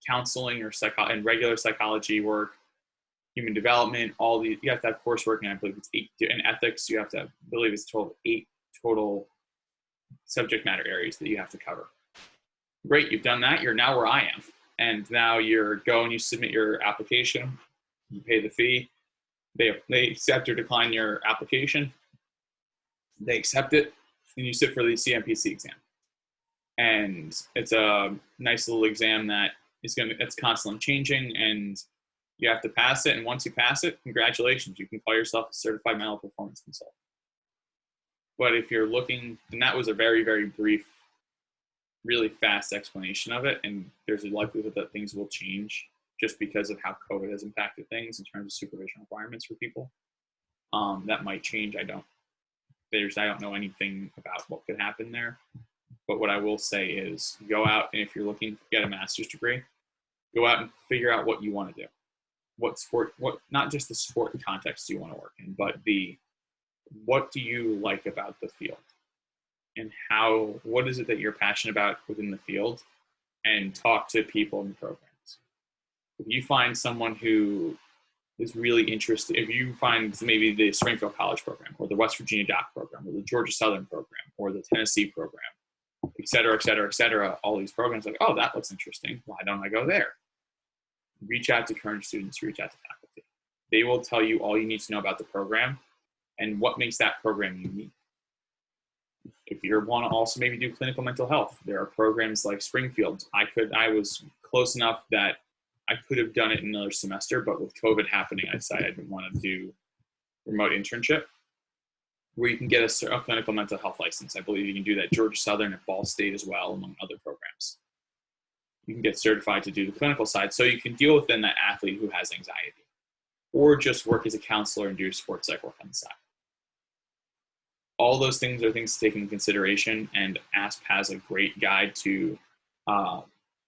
counseling or and regular psychology work, human development. All these, you have to have coursework, and I believe it's 8. In ethics, you have to have, I believe it's 8 total subject matter areas that you have to cover. Great, you've done that. You're now where I am, and now you're going. You submit your application. You pay the fee. They accept or decline your application. They accept it, and you sit for the CMPC exam. And it's a nice little exam that it's constantly changing, and you have to pass it. And once you pass it, congratulations, you can call yourself a certified mental performance consultant. But if you're looking, and that was a very, very brief, really fast explanation of it, and there's a likelihood that things will change just because of how COVID has impacted things in terms of supervision requirements for people. That might change. I don't know anything about what could happen there. But what I will say is, go out, and if you're looking to get a master's degree, go out and figure out what you want to do. What sport, not just the sport context you want to work in, but what do you like about the field? And what is it that you're passionate about within the field? And talk to people in the programs. If you find someone who is really interested, if you find maybe the Springfield College program, or the West Virginia Doc program, or the Georgia Southern program, or the Tennessee program, et cetera, et cetera, et cetera, all these programs, like, oh, that looks interesting. Why don't I go there? Reach out to current students, reach out to faculty. They will tell you all you need to know about the program and what makes that program unique. If you want to also maybe do clinical mental health, there are programs like Springfield. I was close enough that I could have done it in another semester, but with COVID happening, I decided I didn't want to do remote internship, where you can get a clinical mental health license. I believe you can do that at Georgia Southern, at Ball State as well, among other programs. You can get certified to do the clinical side, so you can deal with that athlete who has anxiety, or just work as a counselor and do sports psych work on the side. All those things are things to take into consideration, and ASP has a great guide to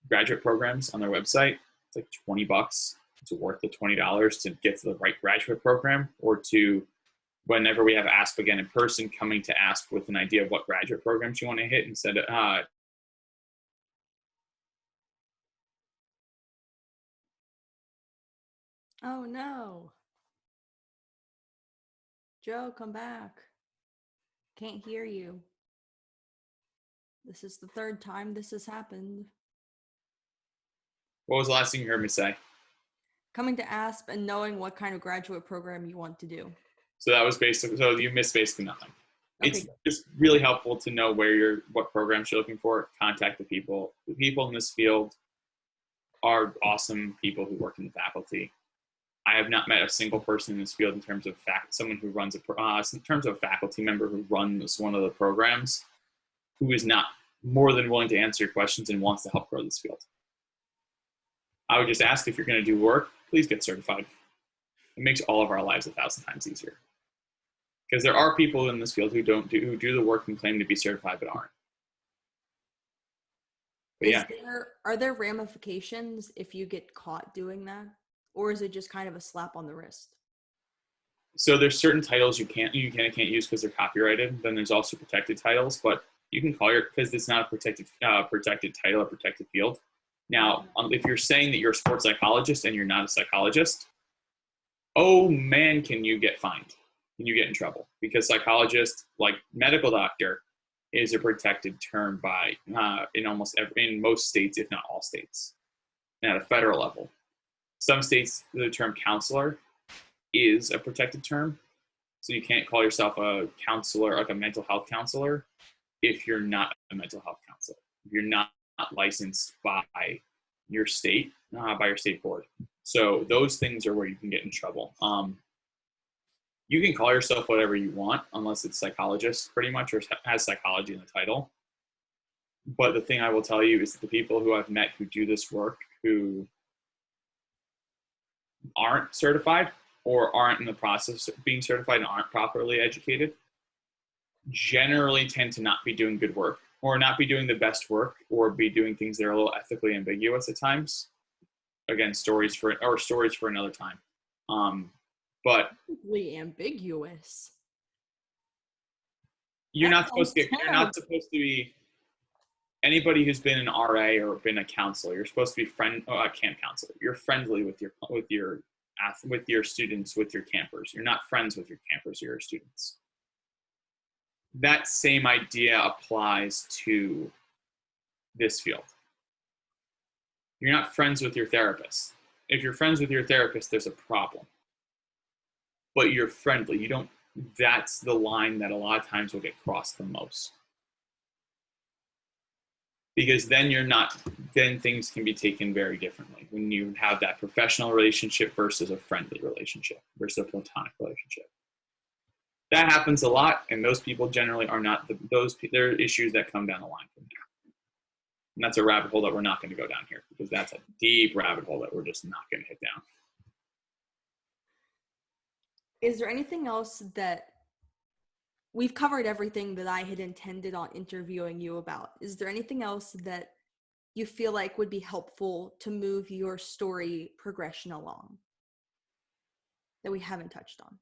graduate programs on their website. It's like $20. It's worth the $20 to get to the right graduate program, or to, whenever we have ASP again in person, coming to ASP with an idea of what graduate programs you want to hit, instead of Oh no. Joe, come back. Can't hear you. This is the third time this has happened. what was the last thing you heard me say? Coming to ASP and knowing what kind of graduate program you want to do. So that was basically, so you missed basically nothing. Okay. It's just really helpful to know what programs you're looking for. Contact the people. The people in this field are awesome people who work in the faculty. I have not met a single person in this field in terms of someone who runs in terms of a faculty member who runs one of the programs, who is not more than willing to answer your questions and wants to help grow this field. I would just ask, if you're going to do work, please get certified. It makes all of our lives 1,000 times easier. Because there are people in this field who do the work and claim to be certified but aren't. But yeah. Are there ramifications if you get caught doing that? Or is it just kind of a slap on the wrist? So there's certain titles you can't use because they're copyrighted. Then there's also protected titles, but you can call because it's not a protected title, a protected field. Now, if you're saying that you're a sports psychologist and you're not a psychologist, oh man, can you get fined? Can you get in trouble? Because psychologist, like medical doctor, is a protected term by in most states, if not all states, and at a federal level. Some states, the term counselor is a protected term. So you can't call yourself a counselor, like a mental health counselor, if you're not a mental health counselor. If you're not licensed by your state, by your state board. So those things are where you can get in trouble. You can call yourself whatever you want, unless it's psychologist, pretty much, or has psychology in the title. But the thing I will tell you is that the people who I've met who do this work, who aren't certified or aren't in the process of being certified and aren't properly educated generally tend to not be doing good work, or not be doing the best work, or be doing things that are a little ethically ambiguous at times. Again, stories for another time. But Really ambiguous. you're That not sounds supposed to terrible. be anybody who's been an RA or been a counselor. You're supposed to be camp counselor. You're friendly with your students, with your campers. You're not friends with your campers or your students. That same idea applies to this field. You're not friends with your therapist. If you're friends with your therapist, there's a problem. But you're friendly. You don't. That's the line that a lot of times will get crossed the most. Because then then things can be taken very differently when you have that professional relationship versus a friendly relationship versus a platonic relationship. That happens a lot, and those people generally are not there are issues that come down the line from there. And that's a rabbit hole that we're not going to go down here, because that's a deep rabbit hole that we're just not going to hit down. Is there anything else that we've covered everything that I had intended on interviewing you about? Is there anything else that you feel like would be helpful to move your story progression along that we haven't touched on?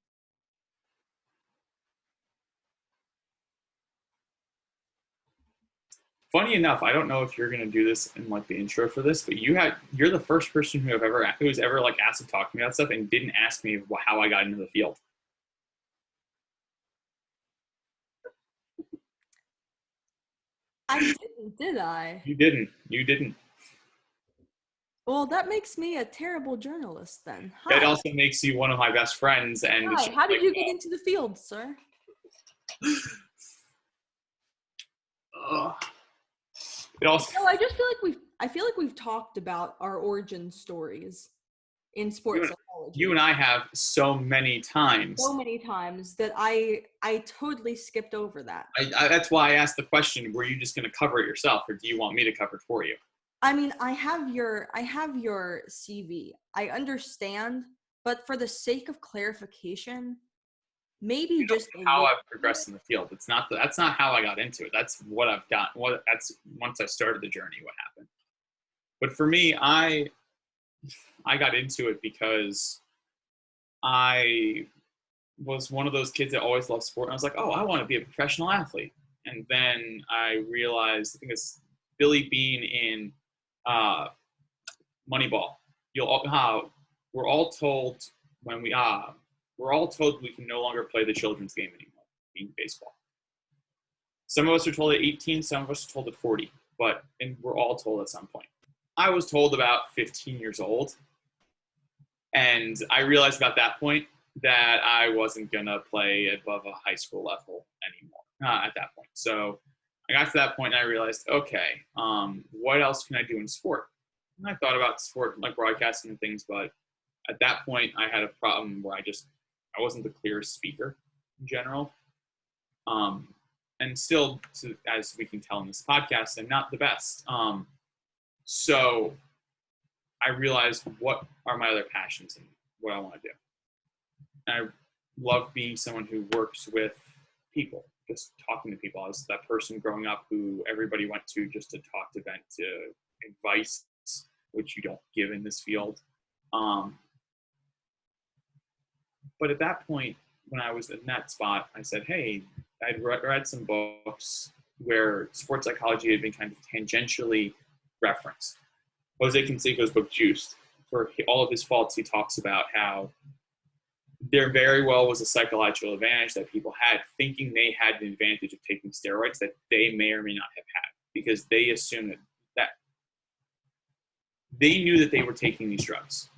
Funny enough, I don't know if you're going to do this in like the intro for this, but you're the first person who's ever like asked to talk to me about stuff and didn't ask me how I got into the field. I didn't, did I? You didn't. Well, that makes me a terrible journalist then. That Hi. also makes you one of my best friends, and it's Hi. just How did like, you get into the field, sir? it also. No, I feel like we've talked about our origin stories in sports psychology You and I have so many times. so many times that I totally skipped over that. That's why I asked the question: were you just going to cover it yourself, or do you want me to cover it for you? I mean, I have your CV. I understand, but for the sake of clarification, maybe just a How little I've progressed in the field. That's not how I got into it. That's what I've got. That's once I started the journey, what happened. But for me, I got into it because I was one of those kids that always loved sport. And I was like, oh, I want to be a professional athlete. And then I realized, I think it's Billy Bean in Moneyball. We're all told we can no longer play the children's game anymore, being baseball. Some of us are told at 18, some of us are told at 40, and we're all told at some point. I was told about 15 years old, and I realized about that point that I wasn't going to play above a high school level anymore at that point. So I got to that point and I realized, okay, what else can I do in sport? And I thought about sport, like broadcasting and things, but at that point I had a problem where I wasn't the clearest speaker in general. And still, as we can tell in this podcast, I'm not the best. So I realized what are my other passions and what I want to do. And I love being someone who works with people, just talking to people. I was that person growing up who everybody went to just to talk to vent to advice, which you don't give in this field. But at that point, when I was in that spot, I said, hey, I'd read some books where sports psychology had been kind of tangentially referenced. Jose Canseco's book, Juiced, for all of his faults, he talks about how there very well was a psychological advantage that people had, thinking they had an advantage of taking steroids that they may or may not have had, because they assumed that they knew that they were taking these drugs,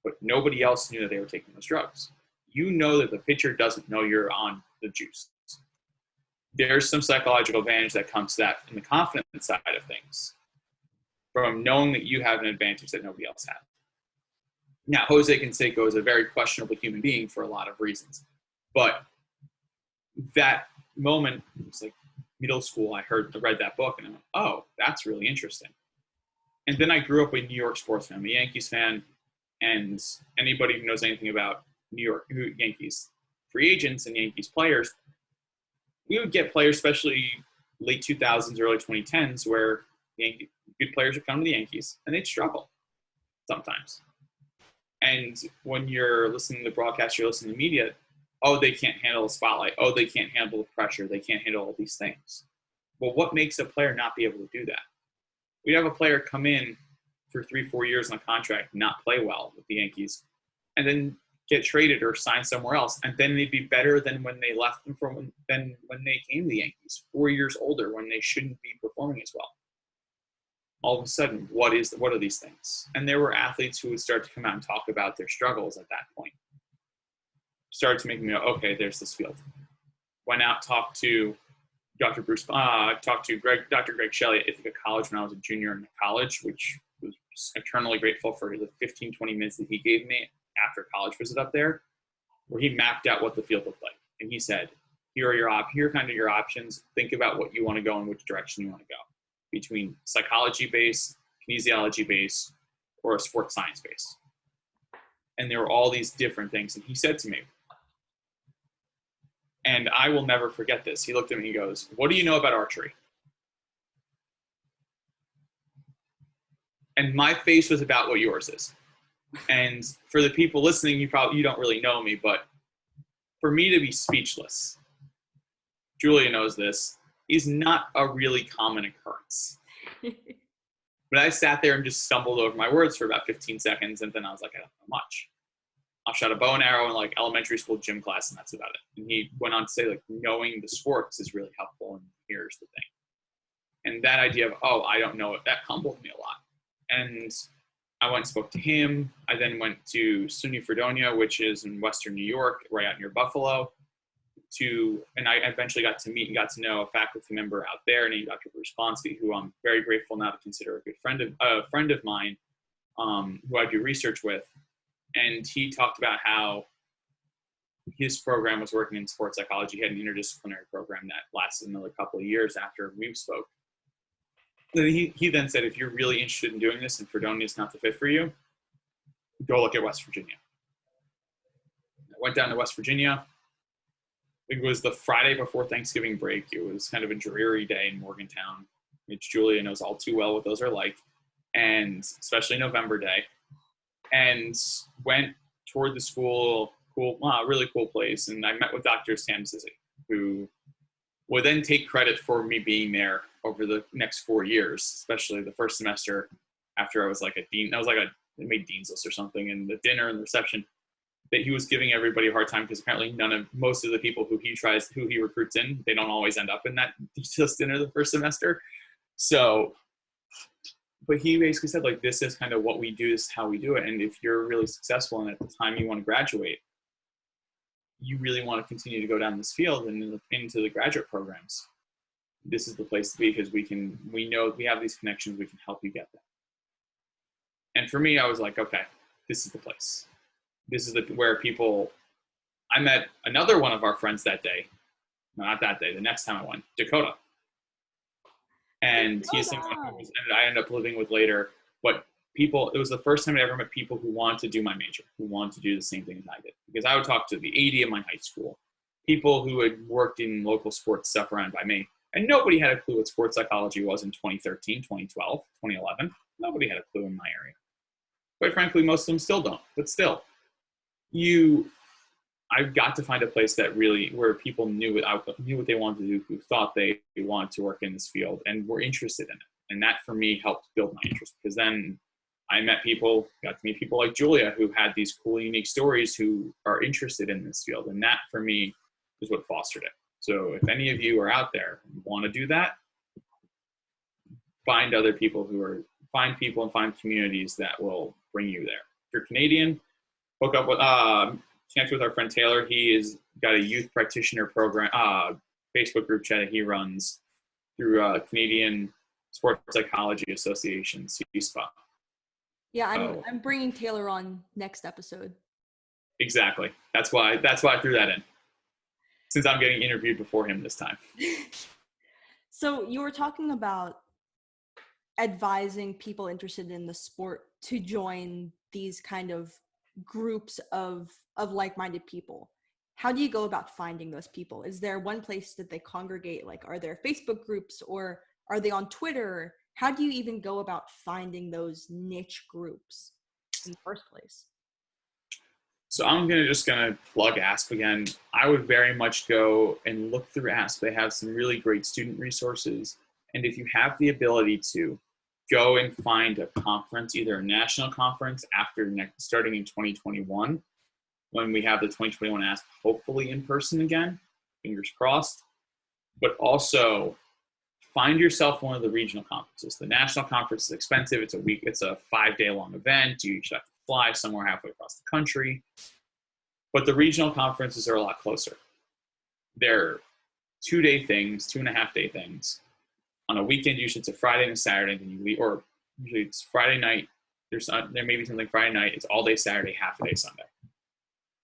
but nobody else knew that they were taking those drugs. You know that the pitcher doesn't know you're on the juice. There's some psychological advantage that comes to that in the confidence side of things, from knowing that you have an advantage that nobody else has. Now, Jose Canseco is a very questionable human being for a lot of reasons. But that moment, it was like middle school, I read that book, and I went, oh, that's really interesting. And then I grew up a New York sports fan. I'm a Yankees fan, And anybody who knows anything about New York Yankees free agents and Yankees players, we would get players, especially late 2000s, early 2010s, where good players would come to the Yankees and they'd struggle sometimes. And when you're listening to the broadcast, you're listening to media, oh, they can't handle the spotlight. Oh, they can't handle the pressure. They can't handle all these things. Well, what makes a player not be able to do that? We'd have a player come in for 3-4 years on a contract, not play well with the Yankees, and then get traded or sign somewhere else, and then they'd be better than when they left them than when they came to the Yankees, 4 years older when they shouldn't be performing as well. All of a sudden, what are these things? And there were athletes who would start to come out and talk about their struggles at that point. Started to make me go, okay, there's this field. Went out, talked to Dr. Dr. Greg Shelley at Ithaca College when I was a junior in college, which was eternally grateful for the 15, 20 minutes that he gave me after a college visit up there, where he mapped out what the field looked like. And he said, here are kind of your options. Think about what you want to go in, which direction you want to go, between psychology base, kinesiology base, or a sports science base. And there were all these different things. And he said to me, and I will never forget this, he looked at me and he goes, what do you know about archery? And my face was about what yours is. And for the people listening, you don't really know me, but for me to be speechless, Julia knows this, is not a really common occurrence. But I sat there and just stumbled over my words for about 15 seconds, and then I was like, I don't know much. I've shot a bow and arrow in like elementary school gym class, and that's about it. And he went on to say, like, knowing the sports is really helpful, and here's the thing. And that idea of, oh, I don't know it, that humbled me a lot. And I went and spoke to him. I then went to SUNY Fredonia, which is in Western New York, right out near Buffalo. And I eventually got to meet and got to know a faculty member out there named Dr. Bruce Blonsky, who I'm very grateful now to consider a good friend of mine, who I do research with. And he talked about how his program was working in sports psychology. He had an interdisciplinary program that lasted another couple of years after we spoke. He then said, if you're really interested in doing this and Fredonia is not the fit for you, go look at West Virginia. I went down to West Virginia. It was the Friday before Thanksgiving break. It was kind of a dreary day in Morgantown, which Julia knows all too well what those are like, and especially November Day. And went toward the school, really cool place. And I met with Dr. Sam Zizzi, who would then take credit for me being there over the next 4 years, especially the first semester after I was like a dean. I was like they made dean's list or something, and the dinner and the reception, that he was giving everybody a hard time because apparently most of the people who he recruits in, they don't always end up in that dean's list dinner the first semester. So, but he basically said, like, this is kind of what we do, this is how we do it. And if you're really successful and at the time you want to graduate, you really want to continue to go down this field and into the graduate programs, this is the place to be, because we know we have these connections, we can help you get there. And for me, I was like, okay, this is the place. This is where I met another one of our friends that day. No, not that day, the next time I went, Dakota. And he's someone who I ended up living with later. But it was the first time I ever met people who wanted to do my major, who wanted to do the same thing as I did. Because I would talk to the AD of my high school, people who had worked in local sports stuff around by me. And nobody had a clue what sports psychology was in 2013, 2012, 2011. Nobody had a clue in my area. Quite frankly, most of them still don't. But still, I've got to find a place that really, where people knew what they wanted to do, who thought they wanted to work in this field and were interested in it. And that for me helped build my interest, because then I got to meet people like Julia, who had these cool, unique stories, who are interested in this field. And that for me is what fostered it. So if any of you are out there and want to do that, find other people find people and find communities that will bring you there. If you're Canadian, hook up with, connect with our friend Taylor. He has got a youth practitioner program, Facebook group chat that he runs through Canadian Sports Psychology Association, CSPA. Yeah, I'm bringing Taylor on next episode. Exactly. That's why I threw that in, since I'm getting interviewed before him this time. So you were talking about advising people interested in the sport to join these kind of groups of like-minded people? How do you go about finding those people? Is there one place that they congregate? Like, are there Facebook groups, or are they on Twitter? How do you even go about finding those niche groups in the first place? So I'm just gonna plug ASP again. I would very much go and look through ASP. They have some really great student resources, and if you have the ability to go and find a conference, either a national conference after starting in 2021, when we have the 2021 ASP hopefully in person again, fingers crossed, but also find yourself one of the regional conferences. The national conference is expensive. It's a 5-day long event. You should have to fly somewhere halfway across the country. But the regional conferences are a lot closer. They're 2-day things, 2.5-day things. On a weekend, usually it's a Friday and a Saturday, then you leave, or usually it's Friday night. There may be something Friday night. It's all day Saturday, half a day Sunday.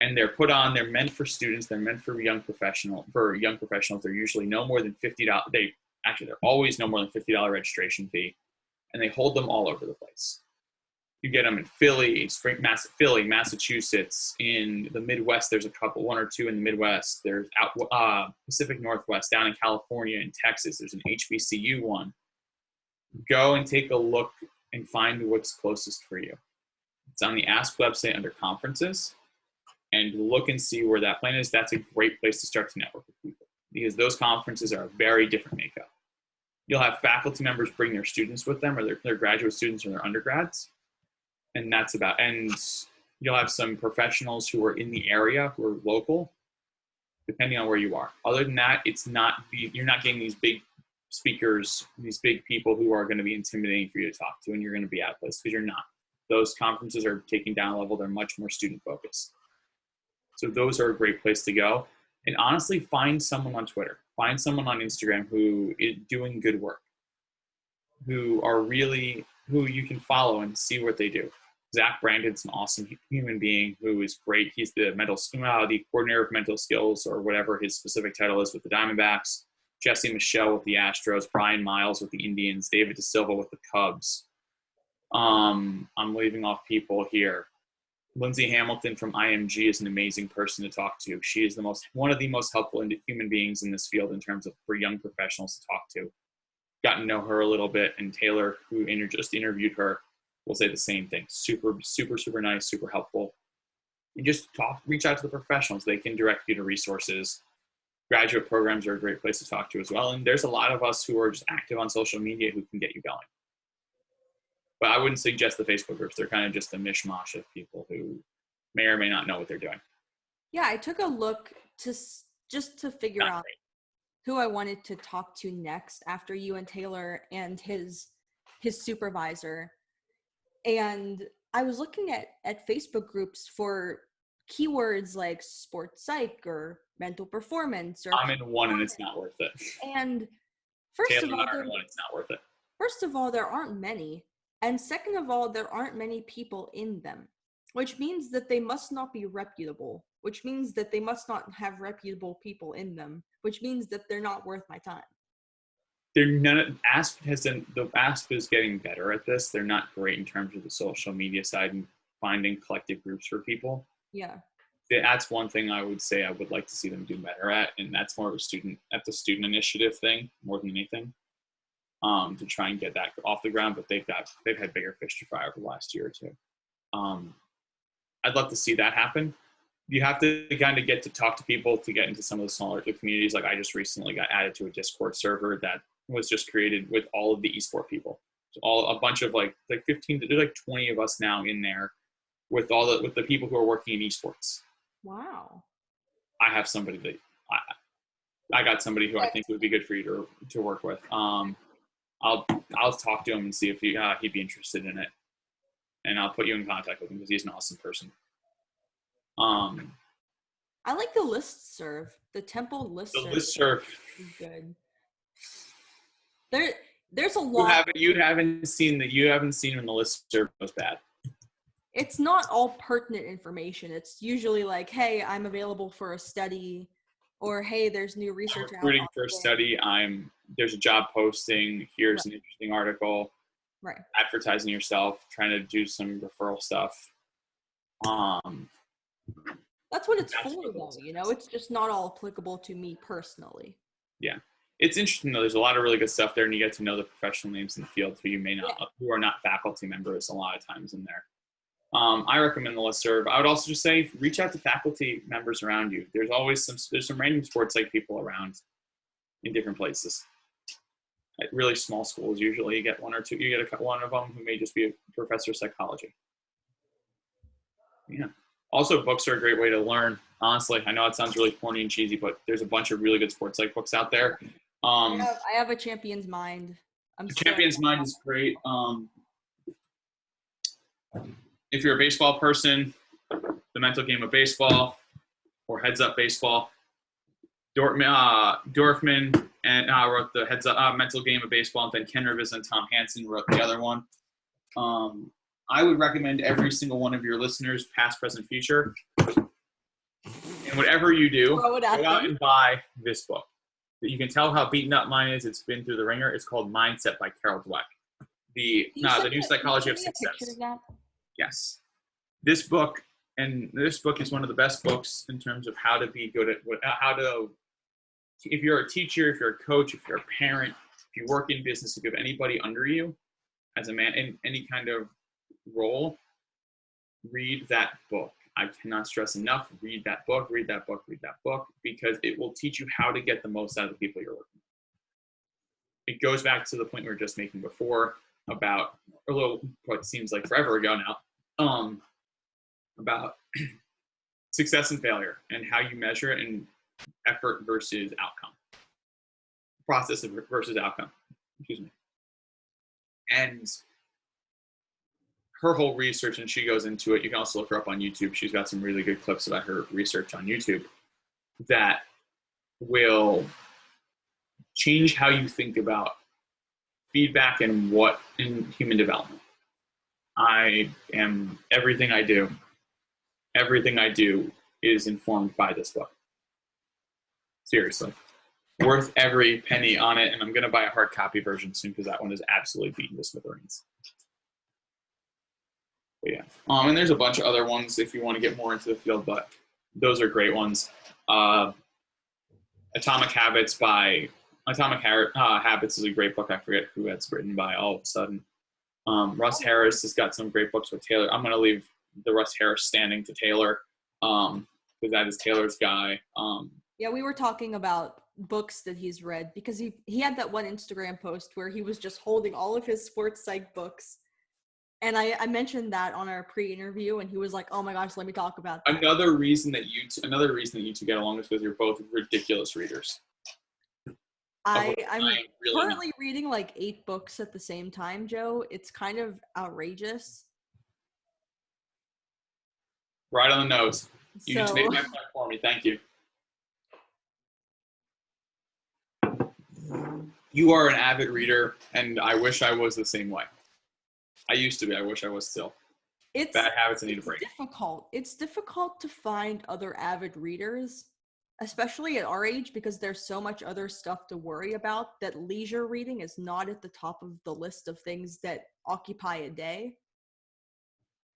And they're put on. They're meant for students. They're meant for young professionals. They're usually no more than $50. They're always no more than $50 registration fee, and they hold them all over the place. You get them in Philly, Massachusetts. In the Midwest, there's a couple, 1 or 2 in the Midwest. There's out Pacific Northwest, down in California and Texas. There's an HBCU one. Go and take a look and find what's closest for you. It's on the ASP website under conferences, and look and see where that plan is. That's a great place to start to network with people, because those conferences are a very different makeup. You'll have faculty members bring their students with them, or their graduate students or their undergrads. And you'll have some professionals who are in the area, who are local, depending on where you are. Other than that, you're not getting these big speakers, these big people who are going to be intimidating for you to talk to, and you're going to be out of place, because you're not. Those conferences are taking down a level. They're much more student focused. So those are a great place to go. And honestly, find someone on Twitter, find someone on Instagram who is doing good work, who you can follow and see what they do. Zach Brandon's an awesome human being who is great. He's the coordinator of mental skills, or whatever his specific title is, with the Diamondbacks. Jesse Michelle with the Astros, Brian Miles with the Indians, David De Silva with the Cubs. I'm leaving off people here. Lindsay Hamilton from IMG is an amazing person to talk to. She is one of the most helpful human beings in this field in terms of for young professionals to talk to. Gotten to know her a little bit, and Taylor, who just interviewed her, will say the same thing. Super, super, super nice, super helpful. And just reach out to the professionals. They can direct you to resources. Graduate programs are a great place to talk to as well. And there's a lot of us who are just active on social media who can get you going. But I wouldn't suggest the Facebook groups. They're kind of just a mishmash of people who may or may not know what they're doing. Yeah, I took a look just to figure out who I wanted to talk to next after you and Taylor and his supervisor. And I was looking at Facebook groups for keywords like sports psych or mental performance. I'm in one, and it's not worth it. And first of all, it's not worth it. First of all, there aren't many. And second of all, there aren't many people in them, which means that they must not be reputable, which means that they must not have reputable people in them, which means that they're not worth my time. ASP is getting better at this. They're not great in terms of the social media side and finding collective groups for people. Yeah. That's one thing I would say I would like to see them do better at, and that's more of a student initiative thing more than anything, to try and get that off the ground. But they've had bigger fish to fry over the last year or two. I'd love to see that happen. You have to kind of get to talk to people to get into some of the smaller communities. Like, I just recently got added to a Discord server that was just created with all of the esport people. So a bunch of like 15, there's like 20 of us now in there with the people who are working in esports. Wow. I have somebody that I got somebody who I think would be good for you to work with. I'll talk to him and see if he'd be interested in it, and I'll put you in contact with him because he's an awesome person. I like the listserv. The Temple listserv. The listserv is good. There's a lot. You haven't seen when the listserv goes bad. It's not all pertinent information. It's usually like, hey, I'm available for a study, or hey, there's new research out. Recruiting for a study. There's a job posting. Here's an interesting article. Right. Advertising yourself, trying to do some referral stuff. That's what it's That's for, what though. those You know, it's just not all applicable to me personally. Yeah. It's interesting though. There's a lot of really good stuff there, and you get to know the professional names in the field who are not faculty members a lot of times in there. I recommend the listserv. I would also just say reach out to faculty members around you. There's some random sports psych people around in different places. At really small schools, usually you get one or two. You get one of them who may just be a professor of psychology. Yeah. Also, books are a great way to learn. Honestly, I know it sounds really corny and cheesy, but there's a bunch of really good sports psych books out there. I have a Champion's Mind. Champion's Mind is great. If you're a baseball person, The Mental Game of Baseball or Heads Up Baseball. Dorfman and wrote the Heads Up Mental Game of Baseball, and then Ken Rivers and Tom Hansen wrote the other one. I would recommend every single one of your listeners, past, present, future, and whatever you do, go out and buy this book. You can tell how beaten up mine is. It's been through the ringer. It's called Mindset by Carol Dweck. The New Psychology of Success. Yes. This book is one of the best books in terms of how to be good at if you're a teacher, if you're a coach, if you're a parent, if you work in business, if you have anybody under you as a man in any kind of role, read that book. I cannot stress enough, read that book, because it will teach you how to get the most out of the people you're working with. It goes back to the point we were just making before about what seems like forever ago now, about success and failure and how you measure it, and effort versus outcome, process versus outcome, excuse me. And her whole research, and she goes into it, you can also look her up on YouTube. She's got some really good clips about her research on YouTube that will change how you think about feedback and what in human development. Everything I do is informed by this book. Seriously. Worth every penny on it, and I'm going to buy a hard copy version soon because that one is absolutely beaten to smithereens. But yeah. And there's a bunch of other ones if you want to get more into the field, but those are great ones. Atomic Habits is a great book. I forget who that's written by all of a sudden. Russ Harris has got some great books with Taylor. I'm going to leave the Russ Harris standing to Taylor because that is Taylor's guy. Yeah, we were talking about books that he's read because he had that one Instagram post where he was just holding all of his sports psych books. And I mentioned that on our pre-interview, and he was like, "Oh my gosh, let me talk about that." Another reason that you two get along is because you're both ridiculous readers. I'm currently reading like 8 books at the same time, Joe. It's kind of outrageous. Right on the nose. You just made my point for me. Thank you. You are an avid reader, and I wish I was the same way. I used to be. I wish I was still. Bad habits I need to break. It's difficult to find other avid readers, especially at our age, because there's so much other stuff to worry about that leisure reading is not at the top of the list of things that occupy a day.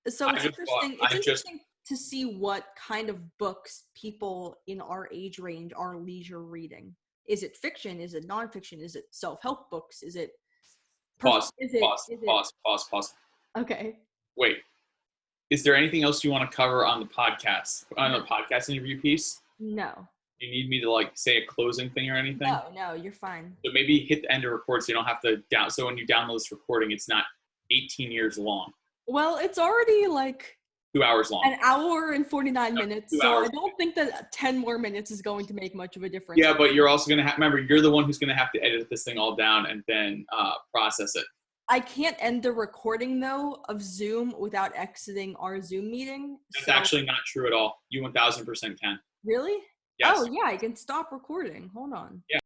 So it's interesting to see what kind of books people in our age range are leisure reading. Is it fiction? Is it nonfiction? Is it self-help books? Is it Pause. Okay. Wait. Is there anything else you want to cover on the podcast? On the podcast interview piece? No. Do you need me to say a closing thing or anything? No, you're fine. So maybe hit the end of record so you don't have to so when you download this recording, it's not 18 years long. Well, it's already 2 hours long. An hour and 49 minutes. So I don't think that 10 more minutes is going to make much of a difference. Yeah, but you're also going to remember, you're the one who's going to have to edit this thing all down and then process it. I can't end the recording, though, of Zoom without exiting our Zoom meeting. That's actually not true at all. You 1000% can. Really? Yes. Oh, yeah, I can stop recording. Hold on. Yeah.